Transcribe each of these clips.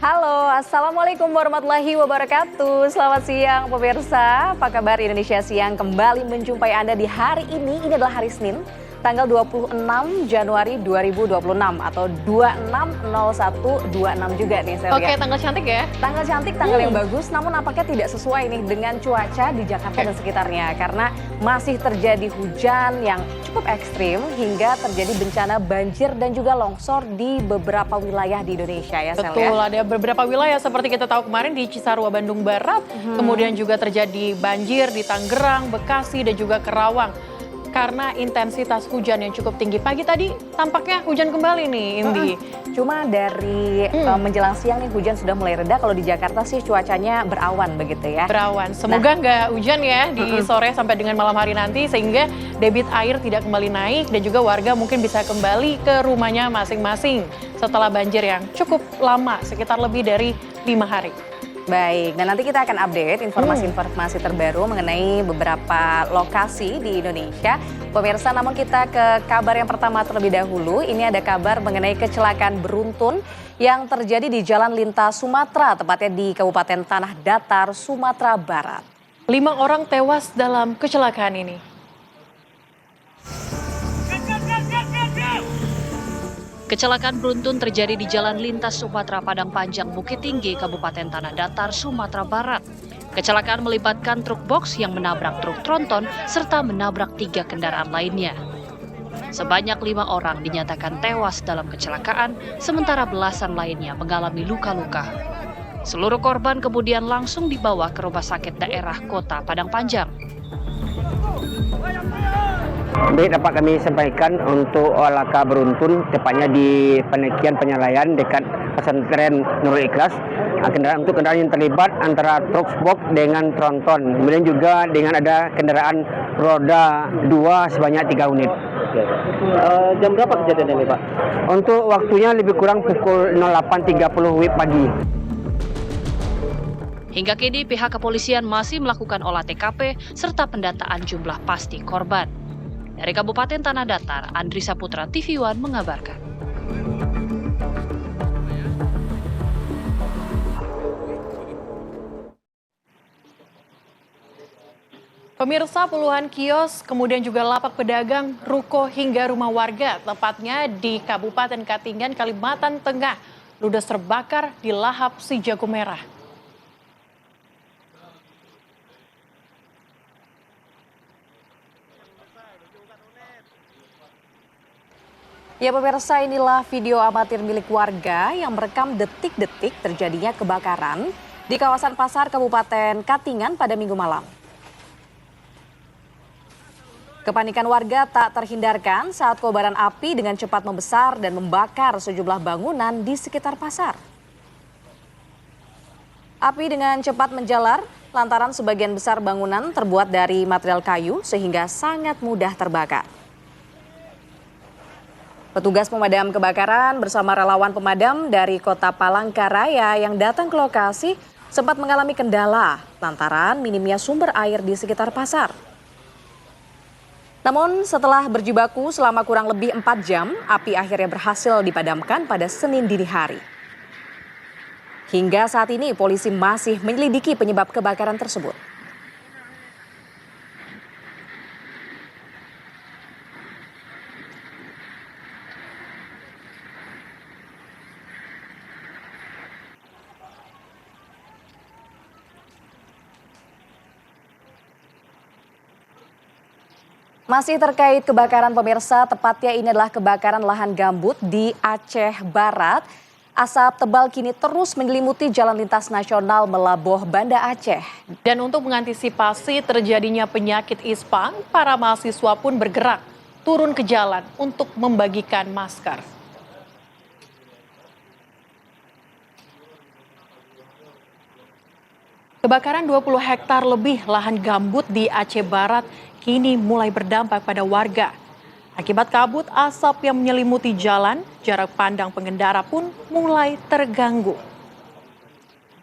Halo, Assalamualaikum warahmatullahi wabarakatuh. Selamat siang pemirsa, apa kabar? Indonesia Siang kembali menjumpai Anda di hari ini. Ini adalah hari Senin, tanggal 26 Januari 2026 atau 260126 juga nih saya lihat. Oke, tanggal cantik ya? Tanggal cantik, tanggal yang bagus, namun nampaknya tidak sesuai nih dengan cuaca di Jakarta dan sekitarnya. Karena masih terjadi hujan yang cukup ekstrim hingga terjadi bencana banjir dan juga longsor di beberapa wilayah di Indonesia ya Sel ya. Betul, ada beberapa wilayah seperti kita tahu kemarin di Cisarua, Bandung Barat. Kemudian juga terjadi banjir di Tangerang, Bekasi, dan juga Kerawang. Karena intensitas hujan yang cukup tinggi. Pagi tadi tampaknya hujan kembali nih, Indi. Cuma dari menjelang siang nih hujan sudah mulai reda. Kalau di Jakarta sih cuacanya berawan begitu ya. Berawan. Semoga nggak hujan ya di sore sampai dengan malam hari nanti. Sehingga debit air tidak kembali naik. Dan juga warga mungkin bisa kembali ke rumahnya masing-masing. Setelah banjir yang cukup lama, sekitar lebih dari 5 hari. Baik, dan nanti kita akan update informasi-informasi terbaru mengenai beberapa lokasi di Indonesia. Pemirsa, namun kita ke kabar yang pertama terlebih dahulu. Ini ada kabar mengenai kecelakaan beruntun yang terjadi di Jalan Lintas Sumatera, tepatnya di Kabupaten Tanah Datar, Sumatera Barat. 5 orang tewas dalam kecelakaan ini. Kecelakaan beruntun terjadi di Jalan Lintas Sumatera Padang Panjang Bukit Tinggi, Kabupaten Tanah Datar, Sumatera Barat. Kecelakaan melibatkan truk box yang menabrak truk tronton serta menabrak 3 kendaraan lainnya. Sebanyak 5 orang dinyatakan tewas dalam kecelakaan, sementara belasan lainnya mengalami luka-luka. Seluruh korban kemudian langsung dibawa ke Rumah Sakit Daerah Kota Padang Panjang. Baik, dapat kami sampaikan untuk laka beruntun tepatnya di penekian penyalayan dekat pesantren Nurul Ikhlas. Untuk kendaraan yang terlibat antara truk box dengan tronton. Kemudian juga dengan ada kendaraan roda 2 sebanyak 3 unit. Jam berapa kejadian ini, Pak? Untuk waktunya lebih kurang pukul 08.30 WIB pagi. Hingga kini pihak kepolisian masih melakukan olah TKP serta pendataan jumlah pasti korban. Dari Kabupaten Tanah Datar, Andri Saputra, TV One mengabarkan. Pemirsa, puluhan kios, kemudian juga lapak pedagang, ruko hingga rumah warga, tepatnya di Kabupaten Katingan, Kalimantan Tengah, ludes terbakar di lahap si jago merah. Ya pemirsa, inilah video amatir milik warga yang merekam detik-detik terjadinya kebakaran di kawasan pasar Kabupaten Katingan pada Minggu malam. Kepanikan warga tak terhindarkan saat kobaran api dengan cepat membesar dan membakar sejumlah bangunan di sekitar pasar. Api dengan cepat menjalar lantaran sebagian besar bangunan terbuat dari material kayu sehingga sangat mudah terbakar. Petugas pemadam kebakaran bersama relawan pemadam dari Kota Palangkaraya yang datang ke lokasi sempat mengalami kendala lantaran minimnya sumber air di sekitar pasar. Namun setelah berjibaku selama kurang lebih 4 jam, api akhirnya berhasil dipadamkan pada Senin dini hari. Hingga saat ini polisi masih menyelidiki penyebab kebakaran tersebut. Masih terkait kebakaran pemirsa, tepatnya ini adalah kebakaran lahan gambut di Aceh Barat. Asap tebal kini terus menyelimuti jalan lintas nasional Melaboh, Banda Aceh. Dan untuk mengantisipasi terjadinya penyakit ispa, para mahasiswa pun bergerak turun ke jalan untuk membagikan masker. Kebakaran 20 hektar lebih lahan gambut di Aceh Barat kini mulai berdampak pada warga. Akibat kabut asap yang menyelimuti jalan, jarak pandang pengendara pun mulai terganggu.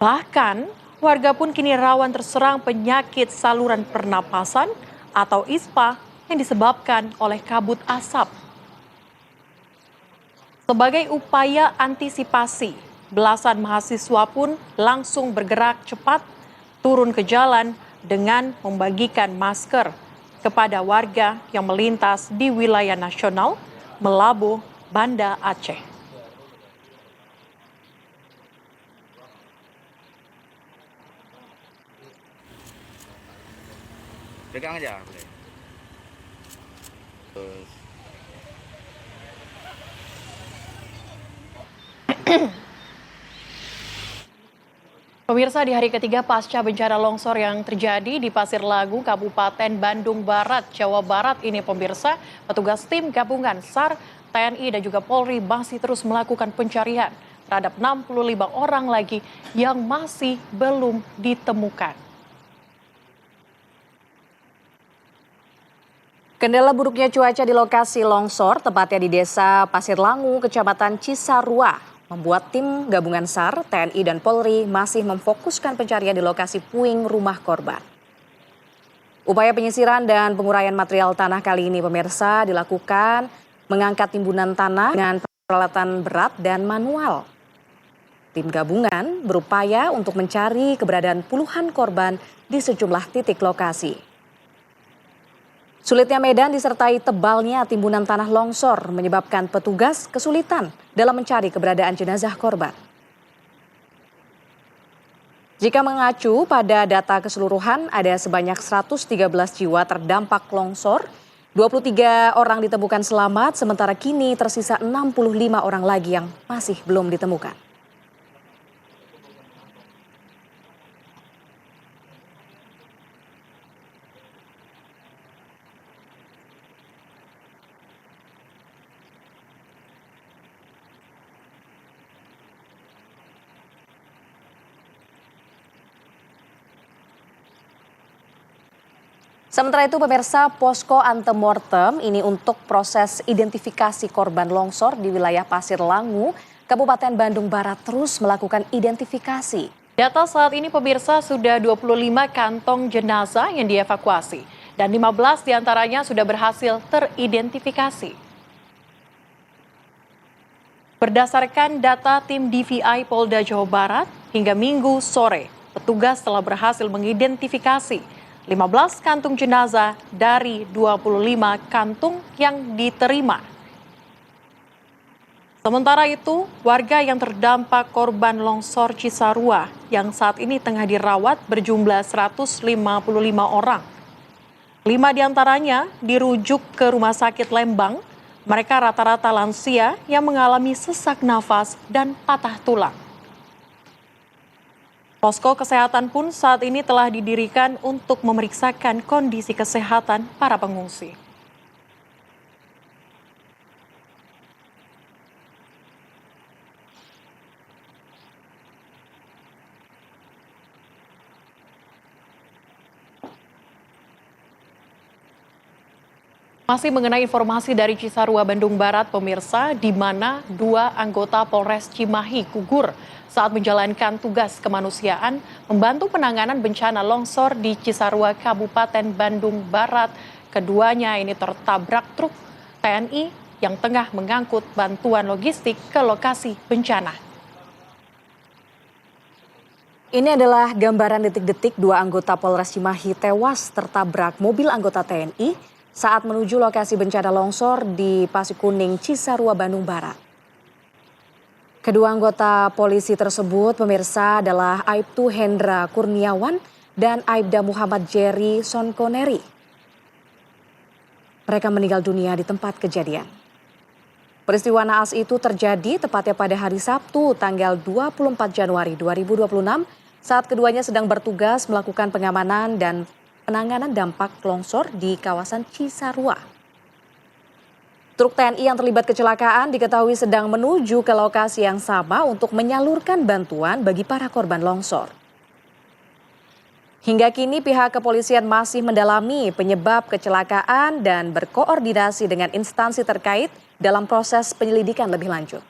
Bahkan, warga pun kini rawan terserang penyakit saluran pernapasan atau ISPA yang disebabkan oleh kabut asap. Sebagai upaya antisipasi, belasan mahasiswa pun langsung bergerak cepat turun ke jalan dengan membagikan masker kepada warga yang melintas di wilayah nasional Melabuh, Banda Aceh. Pegang aja boleh. Terus. Pemirsa, di hari ketiga pasca bencana longsor yang terjadi di Pasir Lagu, Kabupaten Bandung Barat, Jawa Barat ini pemirsa, petugas tim gabungan SAR, TNI dan juga Polri masih terus melakukan pencarian terhadap 65 orang lagi yang masih belum ditemukan. Kendala buruknya cuaca di lokasi longsor, tepatnya di Desa Pasir Langu, Kecamatan Cisarua, membuat tim gabungan SAR, TNI, dan Polri masih memfokuskan pencarian di lokasi puing rumah korban. Upaya penyisiran dan penguraian material tanah kali ini, pemirsa, dilakukan mengangkat timbunan tanah dengan peralatan berat dan manual. Tim gabungan berupaya untuk mencari keberadaan puluhan korban di sejumlah titik lokasi. Sulitnya medan disertai tebalnya timbunan tanah longsor menyebabkan petugas kesulitan dalam mencari keberadaan jenazah korban. Jika mengacu pada data keseluruhan, ada sebanyak 113 jiwa terdampak longsor, 23 orang ditemukan selamat, sementara kini tersisa 65 orang lagi yang masih belum ditemukan. Sementara itu pemirsa, posko antemortem ini untuk proses identifikasi korban longsor di wilayah Pasir Langu, Kabupaten Bandung Barat terus melakukan identifikasi. Data saat ini pemirsa sudah 25 kantong jenazah yang dievakuasi dan 15 diantaranya sudah berhasil teridentifikasi. Berdasarkan data tim DVI Polda Jawa Barat, hingga Minggu sore, petugas telah berhasil mengidentifikasi 15 kantung jenazah dari 25 kantung yang diterima. Sementara itu, warga yang terdampak korban longsor Cisarua yang saat ini tengah dirawat berjumlah 155 orang. 5 diantaranya dirujuk ke Rumah Sakit Lembang. Mereka rata-rata lansia yang mengalami sesak nafas dan patah tulang. Posko kesehatan pun saat ini telah didirikan untuk memeriksakan kondisi kesehatan para pengungsi. Masih mengenai informasi dari Cisarua, Bandung Barat, pemirsa, di mana 2 anggota Polres Cimahi gugur saat menjalankan tugas kemanusiaan membantu penanganan bencana longsor di Cisarua, Kabupaten Bandung Barat. Keduanya ini tertabrak truk TNI yang tengah mengangkut bantuan logistik ke lokasi bencana. Ini adalah gambaran detik-detik 2 anggota Polres Cimahi tewas tertabrak mobil anggota TNI saat menuju lokasi bencana longsor di Pasir Kuning, Cisarua, Bandung Barat. Kedua anggota polisi tersebut, pemirsa, adalah Aibtu Hendra Kurniawan dan Aibda Muhammad Jerry Sonkoneri. Mereka meninggal dunia di tempat kejadian. Peristiwa naas itu terjadi tepatnya pada hari Sabtu, tanggal 24 Januari 2026, saat keduanya sedang bertugas melakukan pengamanan dan penanganan dampak longsor di kawasan Cisarua. Truk TNI yang terlibat kecelakaan diketahui sedang menuju ke lokasi yang sama untuk menyalurkan bantuan bagi para korban longsor. Hingga kini pihak kepolisian masih mendalami penyebab kecelakaan dan berkoordinasi dengan instansi terkait dalam proses penyelidikan lebih lanjut.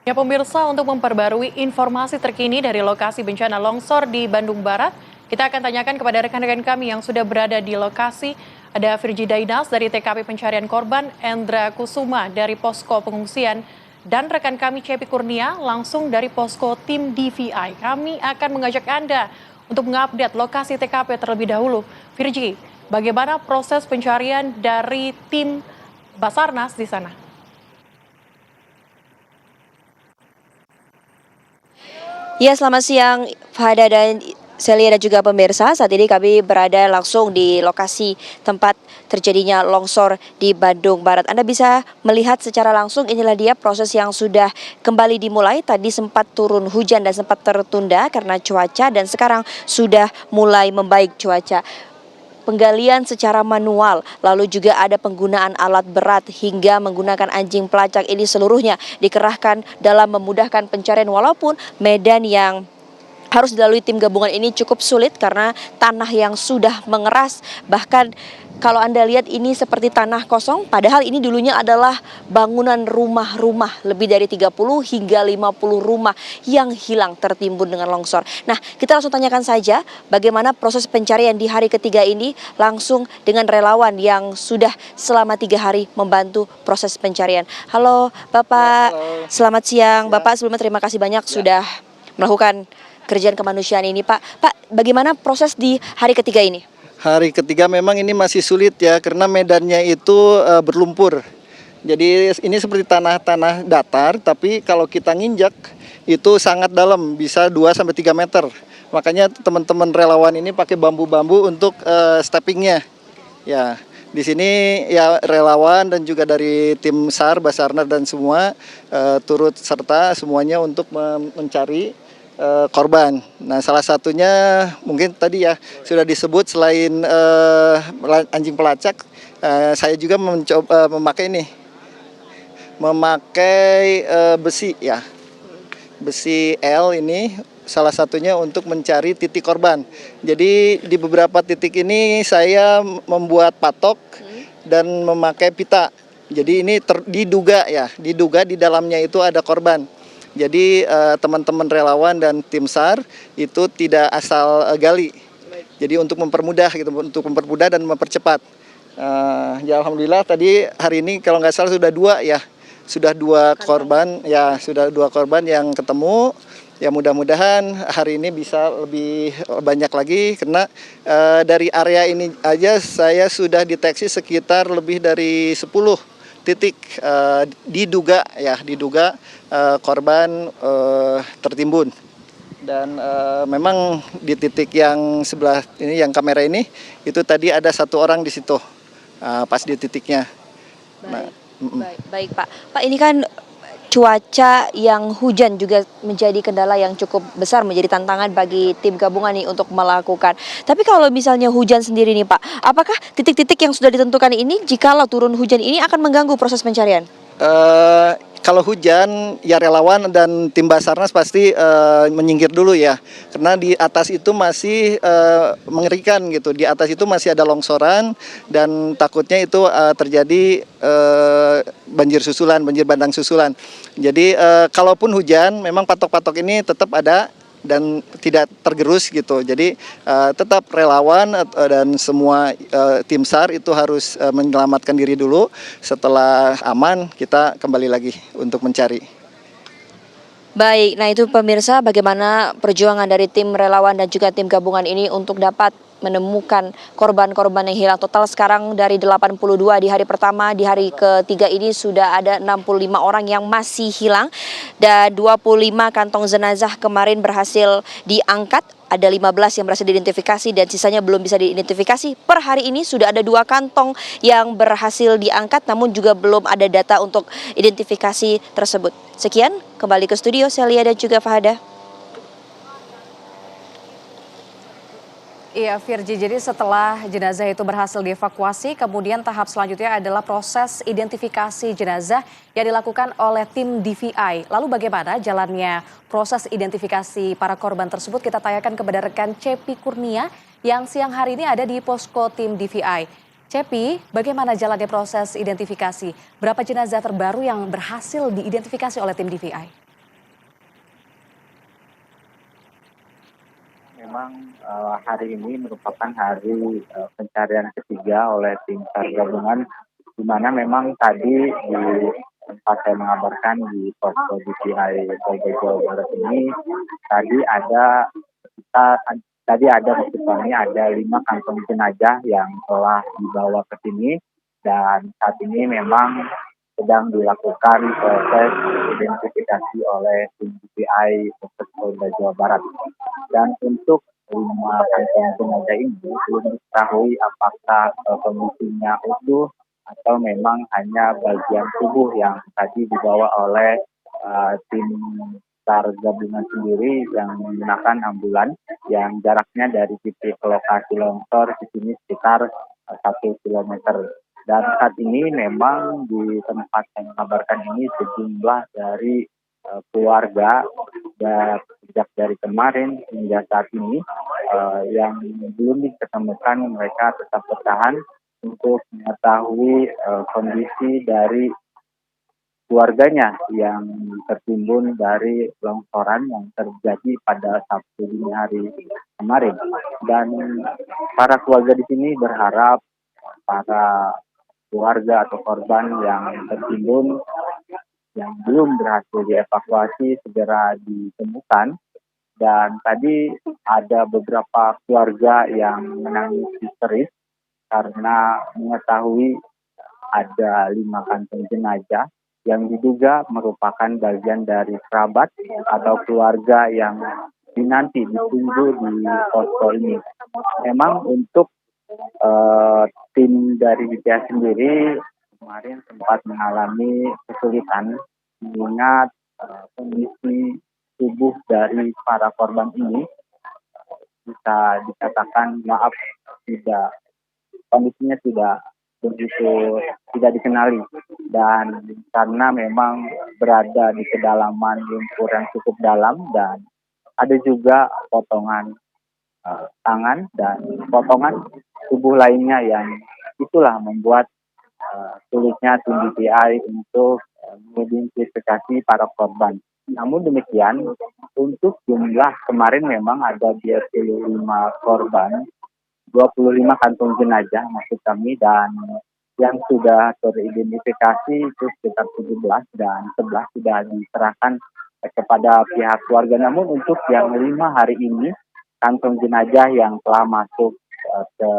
Ya pemirsa, untuk memperbarui informasi terkini dari lokasi bencana longsor di Bandung Barat, kita akan tanyakan kepada rekan-rekan kami yang sudah berada di lokasi. Ada Virgi Dainas dari TKP Pencarian Korban, Endra Kusuma dari Posko Pengungsian, dan rekan kami Cepi Kurnia langsung dari Posko Tim DVI. Kami akan mengajak Anda untuk mengupdate lokasi TKP terlebih dahulu. Virgi, bagaimana proses pencarian dari tim Basarnas di sana? Ya, selamat siang Fahda dan Celia dan juga pemirsa. Saat ini kami berada langsung di lokasi tempat terjadinya longsor di Bandung Barat. Anda bisa melihat secara langsung, inilah dia proses yang sudah kembali dimulai. Tadi sempat turun hujan dan sempat tertunda karena cuaca, dan sekarang sudah mulai membaik cuaca. Penggalian secara manual, lalu juga ada penggunaan alat berat hingga menggunakan anjing pelacak, ini seluruhnya dikerahkan dalam memudahkan pencarian, walaupun medan yang harus dilalui tim gabungan ini cukup sulit karena tanah yang sudah mengeras. Bahkan kalau Anda lihat ini seperti tanah kosong, padahal ini dulunya adalah bangunan rumah-rumah, lebih dari 30 hingga 50 rumah yang hilang tertimbun dengan longsor. Nah, kita langsung tanyakan saja bagaimana proses pencarian di hari ketiga ini langsung dengan relawan yang sudah selama 3 hari membantu proses pencarian. Halo Bapak, selamat siang. Bapak, sebelumnya terima kasih banyak sudah melakukan kerjaan kemanusiaan ini, Pak. Pak, bagaimana proses di hari ketiga ini? Hari ketiga memang ini masih sulit ya, karena medannya itu berlumpur. Jadi ini seperti tanah-tanah datar, tapi kalau kita nginjak itu sangat dalam, bisa 2-3 meter. Makanya teman-teman relawan ini pakai bambu-bambu untuk steppingnya. Ya, di sini ya relawan dan juga dari tim SAR, Basarnas dan semua turut serta semuanya untuk mencari korban. Nah, salah satunya mungkin tadi ya sudah disebut, selain anjing pelacak, saya juga mencoba memakai besi ya, besi L ini salah satunya untuk mencari titik korban. Jadi di beberapa titik ini saya membuat patok dan memakai pita. Jadi ini diduga di dalamnya itu ada korban. Jadi teman-teman relawan dan tim SAR itu tidak asal gali. Jadi untuk mempermudah gitu, untuk mempermudah dan mempercepat. Ya alhamdulillah tadi hari ini kalau nggak salah sudah 2 ya. Sudah 2 korban ya, sudah 2 korban yang ketemu. Ya mudah-mudahan hari ini bisa lebih banyak lagi, karena dari area ini aja saya sudah deteksi sekitar lebih dari 10 titik diduga korban tertimbun. Dan memang di titik yang sebelah ini, yang kamera ini, itu tadi ada 1 orang di situ pas di titiknya. Baik Pak. Pak, ini kan cuaca yang hujan juga menjadi kendala yang cukup besar, menjadi tantangan bagi tim gabungan nih untuk melakukan. Tapi kalau misalnya hujan sendiri nih Pak, apakah titik-titik yang sudah ditentukan ini, jikalau turun hujan ini akan mengganggu proses pencarian? Kalau hujan ya relawan dan tim Basarnas pasti menyingkir dulu ya, karena di atas itu masih mengerikan gitu. Di atas itu masih ada longsoran dan takutnya itu terjadi banjir susulan, banjir bandang susulan. Jadi kalaupun hujan, memang patok-patok ini tetap ada dan tidak tergerus gitu. Jadi tetap relawan dan semua tim SAR itu harus menyelamatkan diri dulu. Setelah aman, kita kembali lagi untuk mencari. Baik, nah itu pemirsa bagaimana perjuangan dari tim relawan dan juga tim gabungan ini untuk dapat menemukan korban-korban yang hilang. Total sekarang dari 82 di hari pertama, di hari ketiga ini sudah ada 65 orang yang masih hilang. Dan 25 kantong jenazah kemarin berhasil diangkat. Ada 15 yang berhasil diidentifikasi dan sisanya belum bisa diidentifikasi. Per hari ini sudah ada 2 kantong yang berhasil diangkat, namun juga belum ada data untuk identifikasi tersebut. Sekian, kembali ke studio Celia dan juga Fahada. Iya, Virgi, jadi setelah jenazah itu berhasil dievakuasi, kemudian tahap selanjutnya adalah proses identifikasi jenazah yang dilakukan oleh tim DVI. Lalu bagaimana jalannya proses identifikasi para korban tersebut? Kita tanyakan kepada rekan Cepi Kurnia yang siang hari ini ada di posko tim DVI. Cepi, bagaimana jalannya proses identifikasi? Berapa jenazah terbaru yang berhasil diidentifikasi oleh tim DVI? memang hari ini merupakan hari pencarian ketiga oleh tim SAR gabungan, di mana memang tadi di tempat saya mengabarkan di posko DPI Polda Jawa Barat ini tadi ada sekitar tadi ada maksud kami ada 5 kantong jenazah yang telah dibawa ke sini, dan saat ini memang sedang dilakukan proses identifikasi oleh tim DPI Polda Jawa Barat. Dan untuk 5 kantong jenazah ini belum diketahui apakah kondisinya utuh atau memang hanya bagian tubuh yang tadi dibawa oleh tim SAR gabungan sendiri yang menggunakan ambulan yang jaraknya dari titik lokasi longsor di sini sekitar 1 kilometer. Dan saat ini memang di tempat yang mengabarkan ini sejumlah dari keluarga sejak dari kemarin hingga saat ini yang belum diketemukan, mereka tetap bertahan untuk mengetahui kondisi dari keluarganya yang tertimbun dari longsoran yang terjadi pada Sabtu dini hari kemarin. Dan para keluarga di sini berharap para keluarga atau korban yang tertimbun yang belum berhasil dievakuasi segera ditemukan. Dan tadi ada beberapa keluarga yang menangis histeris karena mengetahui ada 5 kantong jenazah yang diduga merupakan bagian dari kerabat atau keluarga yang dinanti ditunggu di posko ini. Memang untuk tim dari BPA sendiri kemarin sempat mengalami kesulitan mengingat kondisi tubuh dari para korban ini bisa dikatakan kondisinya tidak begitu tidak dikenali, dan karena memang berada di kedalaman lumpur yang cukup dalam dan ada juga potongan tangan dan potongan tubuh lainnya yang itulah membuat sulitnya tim DPI untuk mengidentifikasi para korban. Namun demikian, untuk jumlah kemarin memang ada 25 korban, 25 kantong jenazah maksud kami, dan yang sudah teridentifikasi itu sekitar 17 dan 11 sudah diserahkan kepada pihak keluarga. Namun untuk yang 5 hari ini, kantong jenazah yang telah masuk ke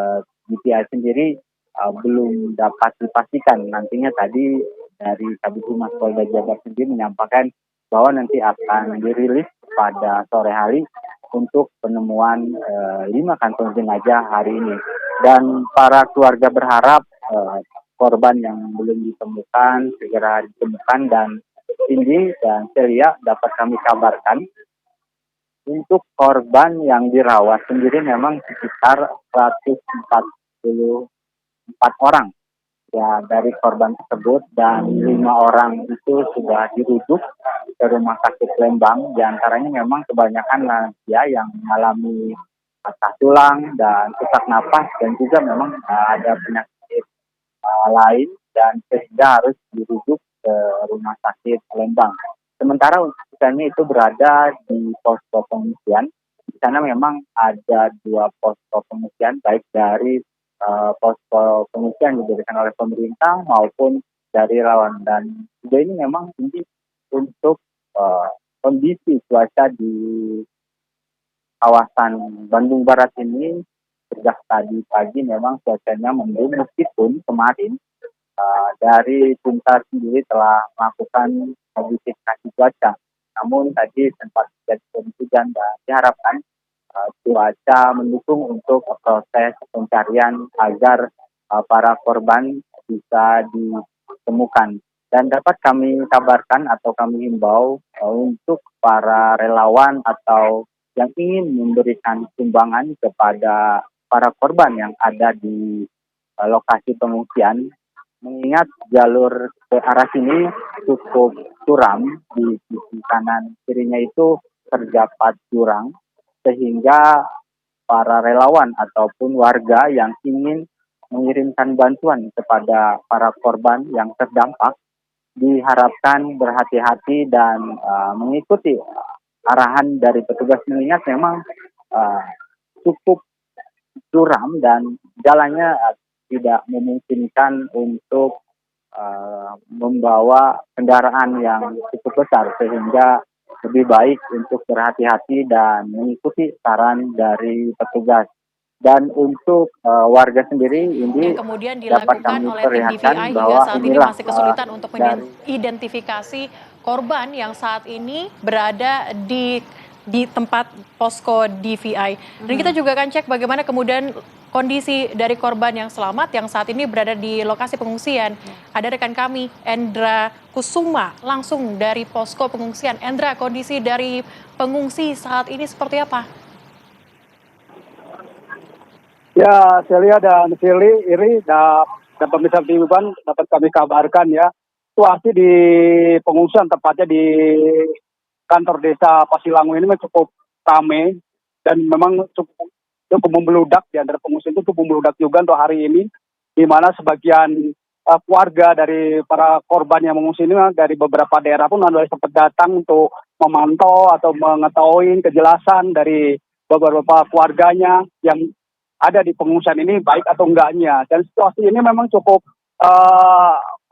DPI sendiri belum dapat dipastikan. Nantinya tadi dari Kabid Humas Polda Jabar sendiri menyampaikan bahwa nanti akan dirilis pada sore hari untuk penemuan 5 kantong jenazah hari ini. Dan para keluarga berharap korban yang belum ditemukan segera ditemukan, dan ini dan Celia dapat kami kabarkan untuk korban yang dirawat sendiri memang sekitar 144 orang ya dari korban tersebut, dan 5 orang itu sudah dirujuk ke rumah sakit Lembang. Di antaranya memang kebanyakan lansia yang mengalami patah tulang dan sesak napas, dan juga memang ada penyakit lain dan sehingga harus dirujuk ke rumah sakit Lembang. Sementara untuk sisanya itu berada di posko pengungsian. Di sana memang ada 2 posko pengungsian, baik dari posko pengungsian yang diberikan oleh pemerintah maupun dari relawan. Dan juga ini memang ini untuk kondisi cuaca di kawasan Bandung Barat ini sejak tadi pagi memang cuacanya mendung, meskipun kemarin dari tim SAR sendiri telah melakukan modifikasi cuaca. Namun tadi sempat terjadi hujan dan diharapkan cuaca mendukung untuk proses pencarian agar para korban bisa ditemukan. Dan dapat kami kabarkan atau kami himbau untuk para relawan atau yang ingin memberikan sumbangan kepada para korban yang ada di lokasi pengungsian, mengingat jalur ke arah sini cukup curam, di sisi kanan kirinya itu terdapat jurang, sehingga para relawan ataupun warga yang ingin mengirimkan bantuan kepada para korban yang terdampak diharapkan berhati-hati dan mengikuti arahan dari petugas, mengingat memang cukup curam dan jalannya tidak memungkinkan untuk membawa kendaraan yang cukup besar, sehingga lebih baik untuk berhati-hati dan mengikuti saran dari petugas. Dan untuk warga sendiri ini Yang kemudian dapat dilakukan kami oleh tim perlihatkan DVI hingga bahwa saat ini inilah masih kesulitan untuk dari mengidentifikasi korban yang saat ini berada di tempat posko DVI. Dan kita juga akan cek bagaimana kemudian kondisi dari korban yang selamat yang saat ini berada di lokasi pengungsian. Ada rekan kami, Endra Kusuma, langsung dari posko pengungsian. Endra, kondisi dari pengungsi saat ini seperti apa? Ya, Celia dan Sili, Iri, dan pemirsa Tibuban dapat kami kabarkan ya, situasi di pengungsian tepatnya di kantor desa Pasilangu ini cukup ramai dan memang cukup membludak di antara pengungsi itu cukup membludak juga untuk hari ini, di mana sebagian keluarga dari para korban yang mengungsi ini dari beberapa daerah pun sudah sempat datang untuk memantau atau mengetahui kejelasan dari beberapa keluarganya yang ada di pengungsian ini baik atau enggaknya. Dan situasi ini memang cukup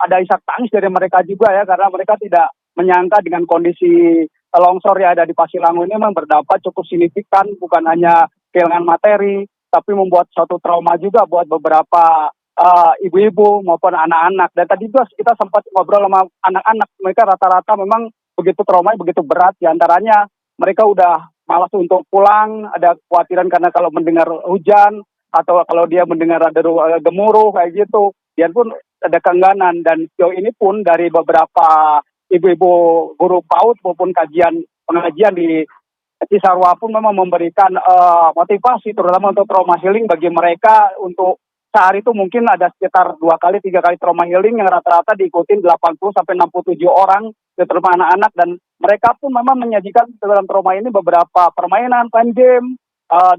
ada isak tangis dari mereka juga ya, karena mereka tidak menyangka dengan kondisi longsor yang ada di Pasilangu ini memang berdampak cukup signifikan, bukan hanya kehilangan materi, tapi membuat suatu trauma juga buat beberapa ibu-ibu maupun anak-anak. Dan tadi juga kita sempat ngobrol sama anak-anak, mereka rata-rata memang begitu trauma, begitu berat. Di antaranya mereka udah malas untuk pulang, ada kekhawatiran karena kalau mendengar hujan atau kalau dia mendengar ada gemuruh kayak gitu, dia pun ada keengganan. Dan sejauh ini pun dari beberapa ibu-ibu guru PAUD maupun pengajian di Cisarua pun memang memberikan motivasi terutama untuk trauma healing bagi mereka. Untuk sehari itu mungkin ada sekitar 2 kali 3 kali trauma healing yang rata-rata diikutin 80 sampai 67 orang, terutama anak-anak, dan mereka pun memang menyajikan dalam trauma ini beberapa permainan, main game,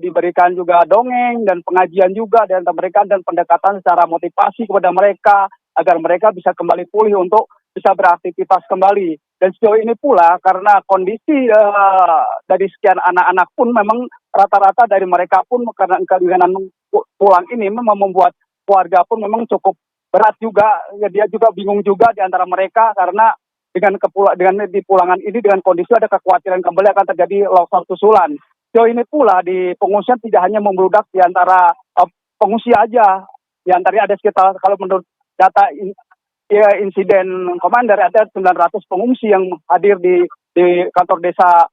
diberikan juga dongeng dan pengajian juga di antara mereka dan pendekatan secara motivasi kepada mereka agar mereka bisa kembali pulih untuk bisa beraktivitas kembali. Dan sejauh ini pula karena kondisi dari sekian anak-anak pun memang rata-rata dari mereka pun karena keengganan pulang ini memang membuat keluarga pun memang cukup berat juga. Ya, dia juga bingung juga di antara mereka karena dengan di pulangan ini dengan kondisi ada kekhawatiran kembali akan terjadi longsor susulan. Sejauh ini pula di pengungsian tidak hanya membludak di antara pengungsi aja. Di antaranya ada sekitar, kalau menurut data insiden komander, ada 900 pengungsi yang hadir di kantor desa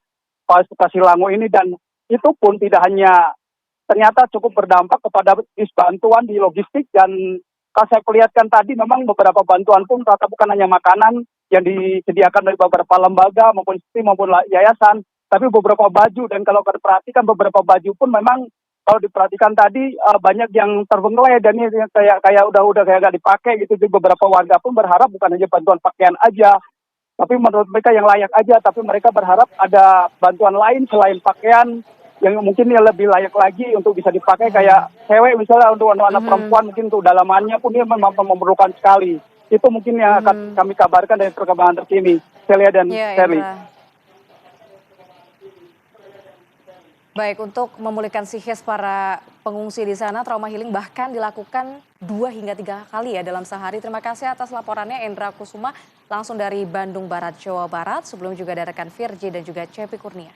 Pasilangu ini, dan itu pun tidak hanya ternyata cukup berdampak kepada bantuan di logistik. Dan kalau saya perlihatkan tadi memang beberapa bantuan pun ternyata bukan hanya makanan yang disediakan dari beberapa lembaga maupun institusi maupun yayasan, tapi beberapa baju. Dan kalau kita perhatikan beberapa baju pun memang kalau diperhatikan tadi banyak yang terbengkelai dan ini kayak udah kayak gak dipakai gitu. Jadi beberapa warga pun berharap bukan hanya bantuan pakaian aja, tapi menurut mereka yang layak aja, tapi mereka berharap ada bantuan lain selain pakaian yang mungkin yang lebih layak lagi untuk bisa dipakai, kayak cewek misalnya untuk anak-anak perempuan mungkin untuk dalamannya pun dia memang memerlukan sekali. Itu mungkin yang akan kami kabarkan dari perkembangan terkini. Celia dan Sherly. Baik, untuk memulihkan psikis para pengungsi di sana, trauma healing bahkan dilakukan 2 hingga 3 kali ya dalam sehari. Terima kasih atas laporannya Endra Kusuma langsung dari Bandung Barat, Jawa Barat. Sebelum juga ada rekan Virji dan juga Cepi Kurnia.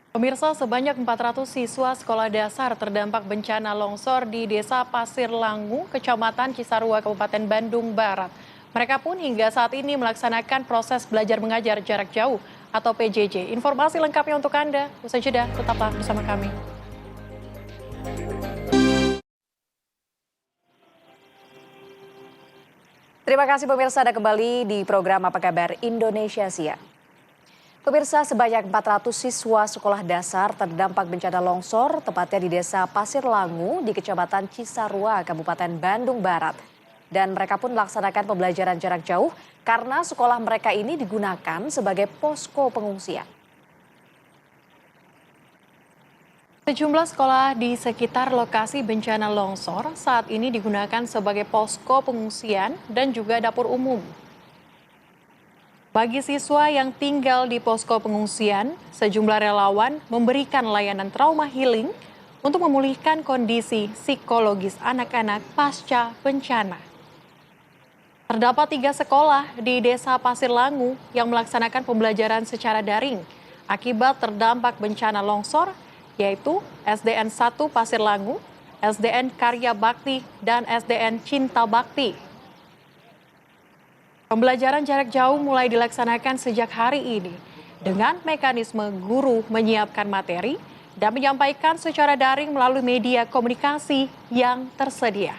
Pemirsa, sebanyak 400 siswa sekolah dasar terdampak bencana longsor di Desa Pasir Langu, Kecamatan Cisarua, Kabupaten Bandung Barat. Mereka pun hingga saat ini melaksanakan proses belajar mengajar jarak jauh atau PJJ. Informasi lengkapnya untuk Anda. Usai jeda, tetaplah bersama kami. Terima kasih pemirsa, ada kembali di program Apa Kabar Indonesia Siang. Pemirsa, sebanyak 400 siswa sekolah dasar terdampak bencana longsor, tepatnya di Desa Pasir Langu di Kecamatan Cisarua, Kabupaten Bandung Barat. Dan mereka pun melaksanakan pembelajaran jarak jauh karena sekolah mereka ini digunakan sebagai posko pengungsian. Sejumlah sekolah di sekitar lokasi bencana longsor saat ini digunakan sebagai posko pengungsian dan juga dapur umum. Bagi siswa yang tinggal di posko pengungsian, sejumlah relawan memberikan layanan trauma healing untuk memulihkan kondisi psikologis anak-anak pasca bencana. Terdapat 3 sekolah di Desa Pasir Langu yang melaksanakan pembelajaran secara daring akibat terdampak bencana longsor, yaitu SDN 1 Pasir Langu, SDN Karya Bakti, dan SDN Cinta Bakti. Pembelajaran jarak jauh mulai dilaksanakan sejak hari ini dengan mekanisme guru menyiapkan materi dan menyampaikan secara daring melalui media komunikasi yang tersedia.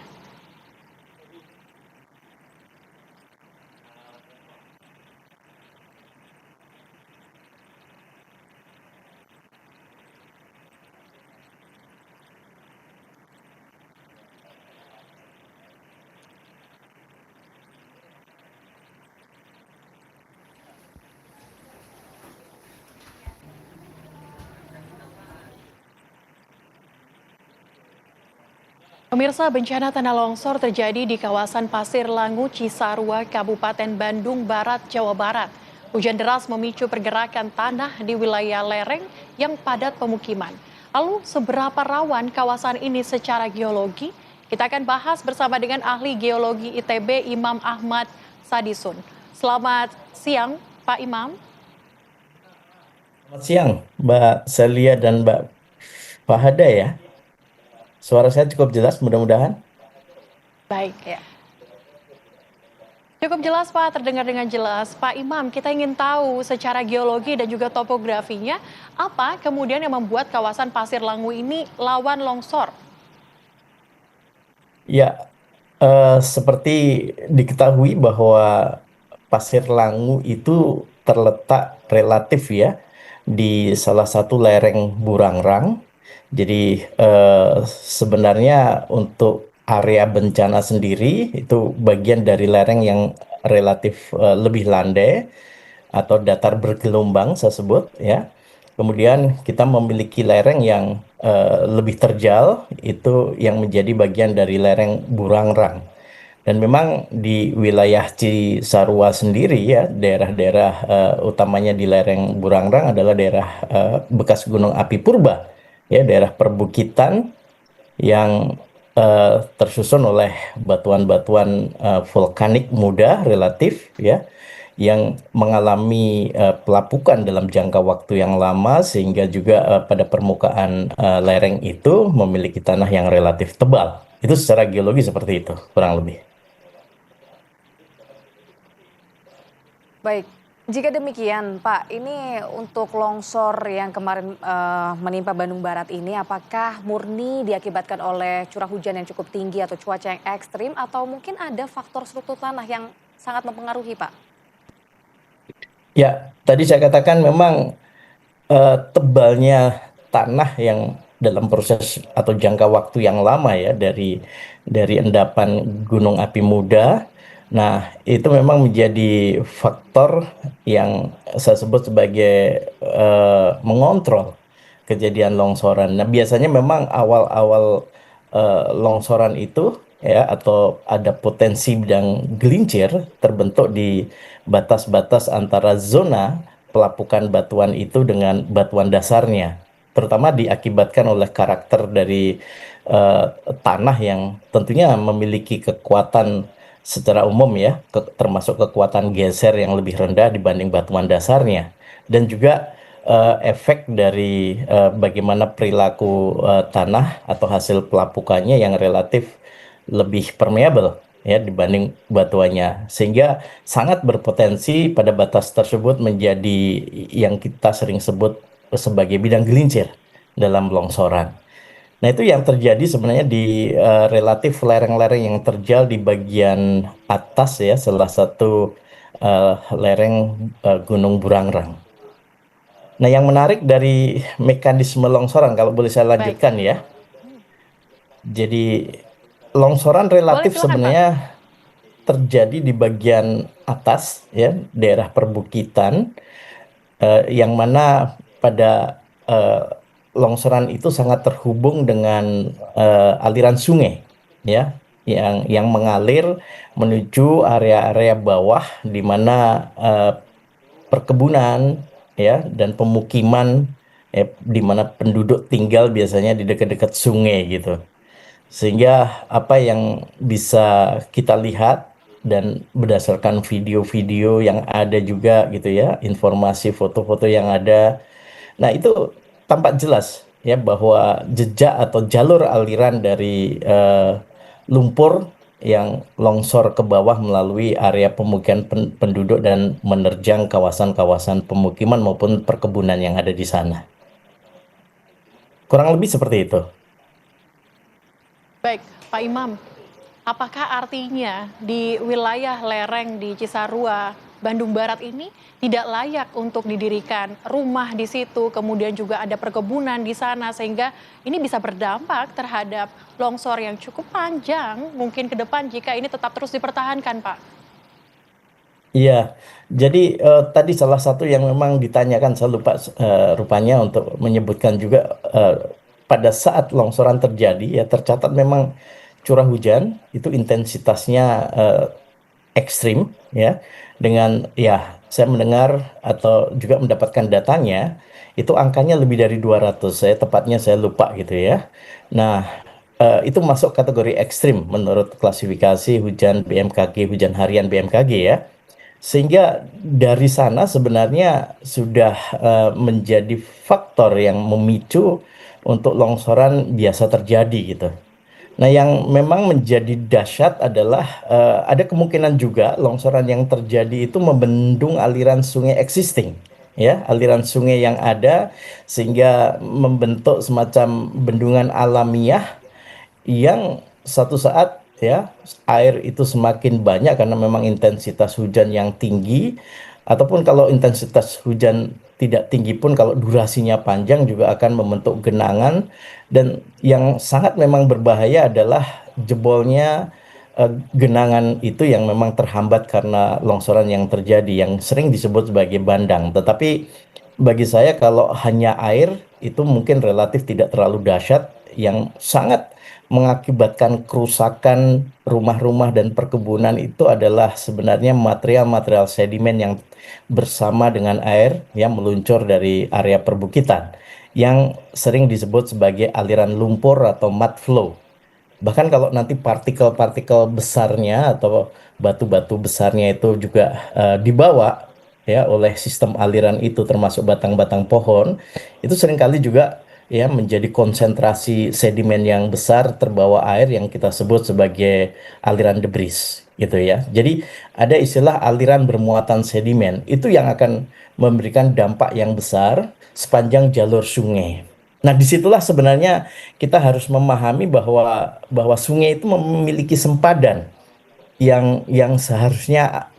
Pemirsa, bencana tanah longsor terjadi di kawasan Pasir Langu, Cisarua, Kabupaten Bandung Barat, Jawa Barat. Hujan deras memicu pergerakan tanah di wilayah lereng yang padat pemukiman. Lalu, seberapa rawan kawasan ini secara geologi? Kita akan bahas bersama dengan ahli geologi ITB Imam Ahmad Sadisun. Selamat siang, Pak Imam. Selamat siang, Mbak Celia dan Mbak Fahada ya. Suara saya cukup jelas mudah-mudahan. Baik, ya. Cukup jelas Pak, terdengar dengan jelas. Pak Imam, kita ingin tahu secara geologi dan juga topografinya, apa kemudian yang membuat kawasan Pasir Langu ini rawan longsor? Ya, seperti diketahui bahwa Pasir Langu itu terletak relatif ya di salah satu lereng Burangrang. Jadi sebenarnya untuk area bencana sendiri itu bagian dari lereng yang relatif lebih landai atau datar bergelombang saya sebut ya. Kemudian kita memiliki lereng yang lebih terjal itu yang menjadi bagian dari lereng Burangrang. Dan memang di wilayah Cisarua sendiri ya, daerah-daerah utamanya di lereng Burangrang adalah daerah bekas gunung api purba. Ya, daerah perbukitan yang tersusun oleh batuan-batuan vulkanik muda relatif ya yang mengalami pelapukan dalam jangka waktu yang lama sehingga juga pada permukaan lereng itu memiliki tanah yang relatif tebal. Itu secara geologi seperti itu kurang lebih. Baik. Jika demikian, Pak, ini untuk longsor yang kemarin menimpa Bandung Barat ini, apakah murni diakibatkan oleh curah hujan yang cukup tinggi atau cuaca yang ekstrim, atau mungkin ada faktor struktur tanah yang sangat mempengaruhi, Pak? Ya, tadi saya katakan memang tebalnya tanah yang dalam proses atau jangka waktu yang lama ya dari endapan gunung api muda. Nah, itu memang menjadi faktor yang saya sebut sebagai mengontrol kejadian longsoran. Nah, biasanya memang awal-awal longsoran itu ya atau ada potensi bidang gelincir terbentuk di batas-batas antara zona pelapukan batuan itu dengan batuan dasarnya. Terutama diakibatkan oleh karakter dari tanah yang tentunya memiliki kekuatan secara umum ya, termasuk kekuatan geser yang lebih rendah dibanding batuan dasarnya. Dan juga efek dari bagaimana perilaku tanah atau hasil pelapukannya yang relatif lebih permeable ya dibanding batuannya. Sehingga sangat berpotensi pada batas tersebut menjadi yang kita sering sebut sebagai bidang gelincir dalam longsoran. Nah, itu yang terjadi sebenarnya di relatif lereng-lereng yang terjal di bagian atas ya, salah satu lereng Gunung Burangrang. Nah, yang menarik dari mekanisme longsoran, kalau boleh saya lanjutkan ya. Jadi, longsoran relatif sebenarnya terjadi di bagian atas ya, daerah perbukitan, yang mana pada longsoran itu sangat terhubung dengan aliran sungai ya yang mengalir menuju area-area bawah di mana perkebunan ya dan pemukiman di mana penduduk tinggal biasanya di dekat-dekat sungai gitu. Sehingga apa yang bisa kita lihat dan berdasarkan video-video yang ada juga gitu ya, informasi foto-foto yang ada. Nah, itu tampak jelas ya bahwa jejak atau jalur aliran dari lumpur yang longsor ke bawah melalui area pemukiman penduduk dan menerjang kawasan-kawasan pemukiman maupun perkebunan yang ada di sana. Kurang lebih seperti itu. Baik, Pak Imam, apakah artinya di wilayah lereng di Cisarua, Bandung Barat ini tidak layak untuk didirikan rumah di situ, kemudian juga ada perkebunan di sana, sehingga ini bisa berdampak terhadap longsor yang cukup panjang mungkin ke depan jika ini tetap terus dipertahankan, Pak? Iya, jadi tadi salah satu yang memang ditanyakan, saya lupa rupanya untuk menyebutkan juga pada saat longsoran terjadi ya tercatat memang curah hujan itu intensitasnya ekstrim ya, dengan ya saya mendengar atau juga mendapatkan datanya itu angkanya lebih dari 200, tepatnya saya lupa gitu ya. Nah, itu masuk kategori ekstrim menurut klasifikasi hujan BMKG, hujan harian BMKG ya. Sehingga dari sana sebenarnya sudah menjadi faktor yang memicu untuk longsoran biasa terjadi gitu. Nah, yang memang menjadi dahsyat adalah ada kemungkinan juga longsoran yang terjadi itu membendung aliran sungai existing, ya, aliran sungai yang ada sehingga membentuk semacam bendungan alamiah yang satu saat ya air itu semakin banyak karena memang intensitas hujan yang tinggi, ataupun kalau intensitas hujan tidak tinggi pun kalau durasinya panjang juga akan membentuk genangan. Dan yang sangat memang berbahaya adalah jebolnya genangan itu yang memang terhambat karena longsoran yang terjadi yang sering disebut sebagai bandang. Tetapi bagi saya kalau hanya air itu mungkin relatif tidak terlalu dahsyat. Yang sangat mengakibatkan kerusakan rumah-rumah dan perkebunan itu adalah sebenarnya material-material sedimen yang bersama dengan air yang meluncur dari area perbukitan yang sering disebut sebagai aliran lumpur atau mud flow. Bahkan kalau nanti partikel-partikel besarnya atau batu-batu besarnya itu juga dibawa ya oleh sistem aliran itu termasuk batang-batang pohon, itu seringkali juga ya menjadi konsentrasi sedimen yang besar terbawa air yang kita sebut sebagai aliran debris gitu ya. Jadi ada istilah aliran bermuatan sedimen itu yang akan memberikan dampak yang besar sepanjang jalur sungai. Nah, disitulah sebenarnya kita harus memahami bahwa sungai itu memiliki sempadan yang seharusnya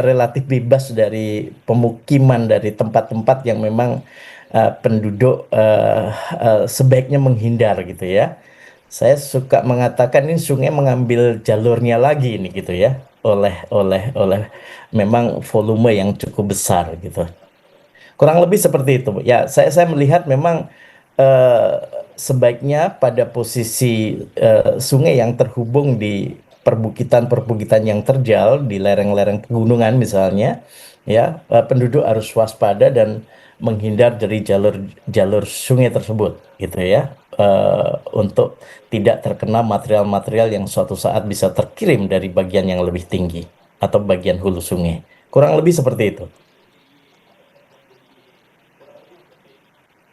relatif bebas dari pemukiman, dari tempat-tempat yang memang penduduk sebaiknya menghindar gitu ya. Saya suka mengatakan ini sungai mengambil jalurnya lagi ini gitu ya, oleh memang volume yang cukup besar gitu. Kurang lebih seperti itu. Ya, saya melihat memang eh, sebaiknya pada posisi sungai yang terhubung di perbukitan-perbukitan yang terjal di lereng-lereng pegunungan misalnya, ya penduduk harus waspada dan menghindar dari jalur sungai tersebut, gitu ya, untuk tidak terkena material-material yang suatu saat bisa terkirim dari bagian yang lebih tinggi atau bagian hulu sungai. Kurang lebih seperti itu.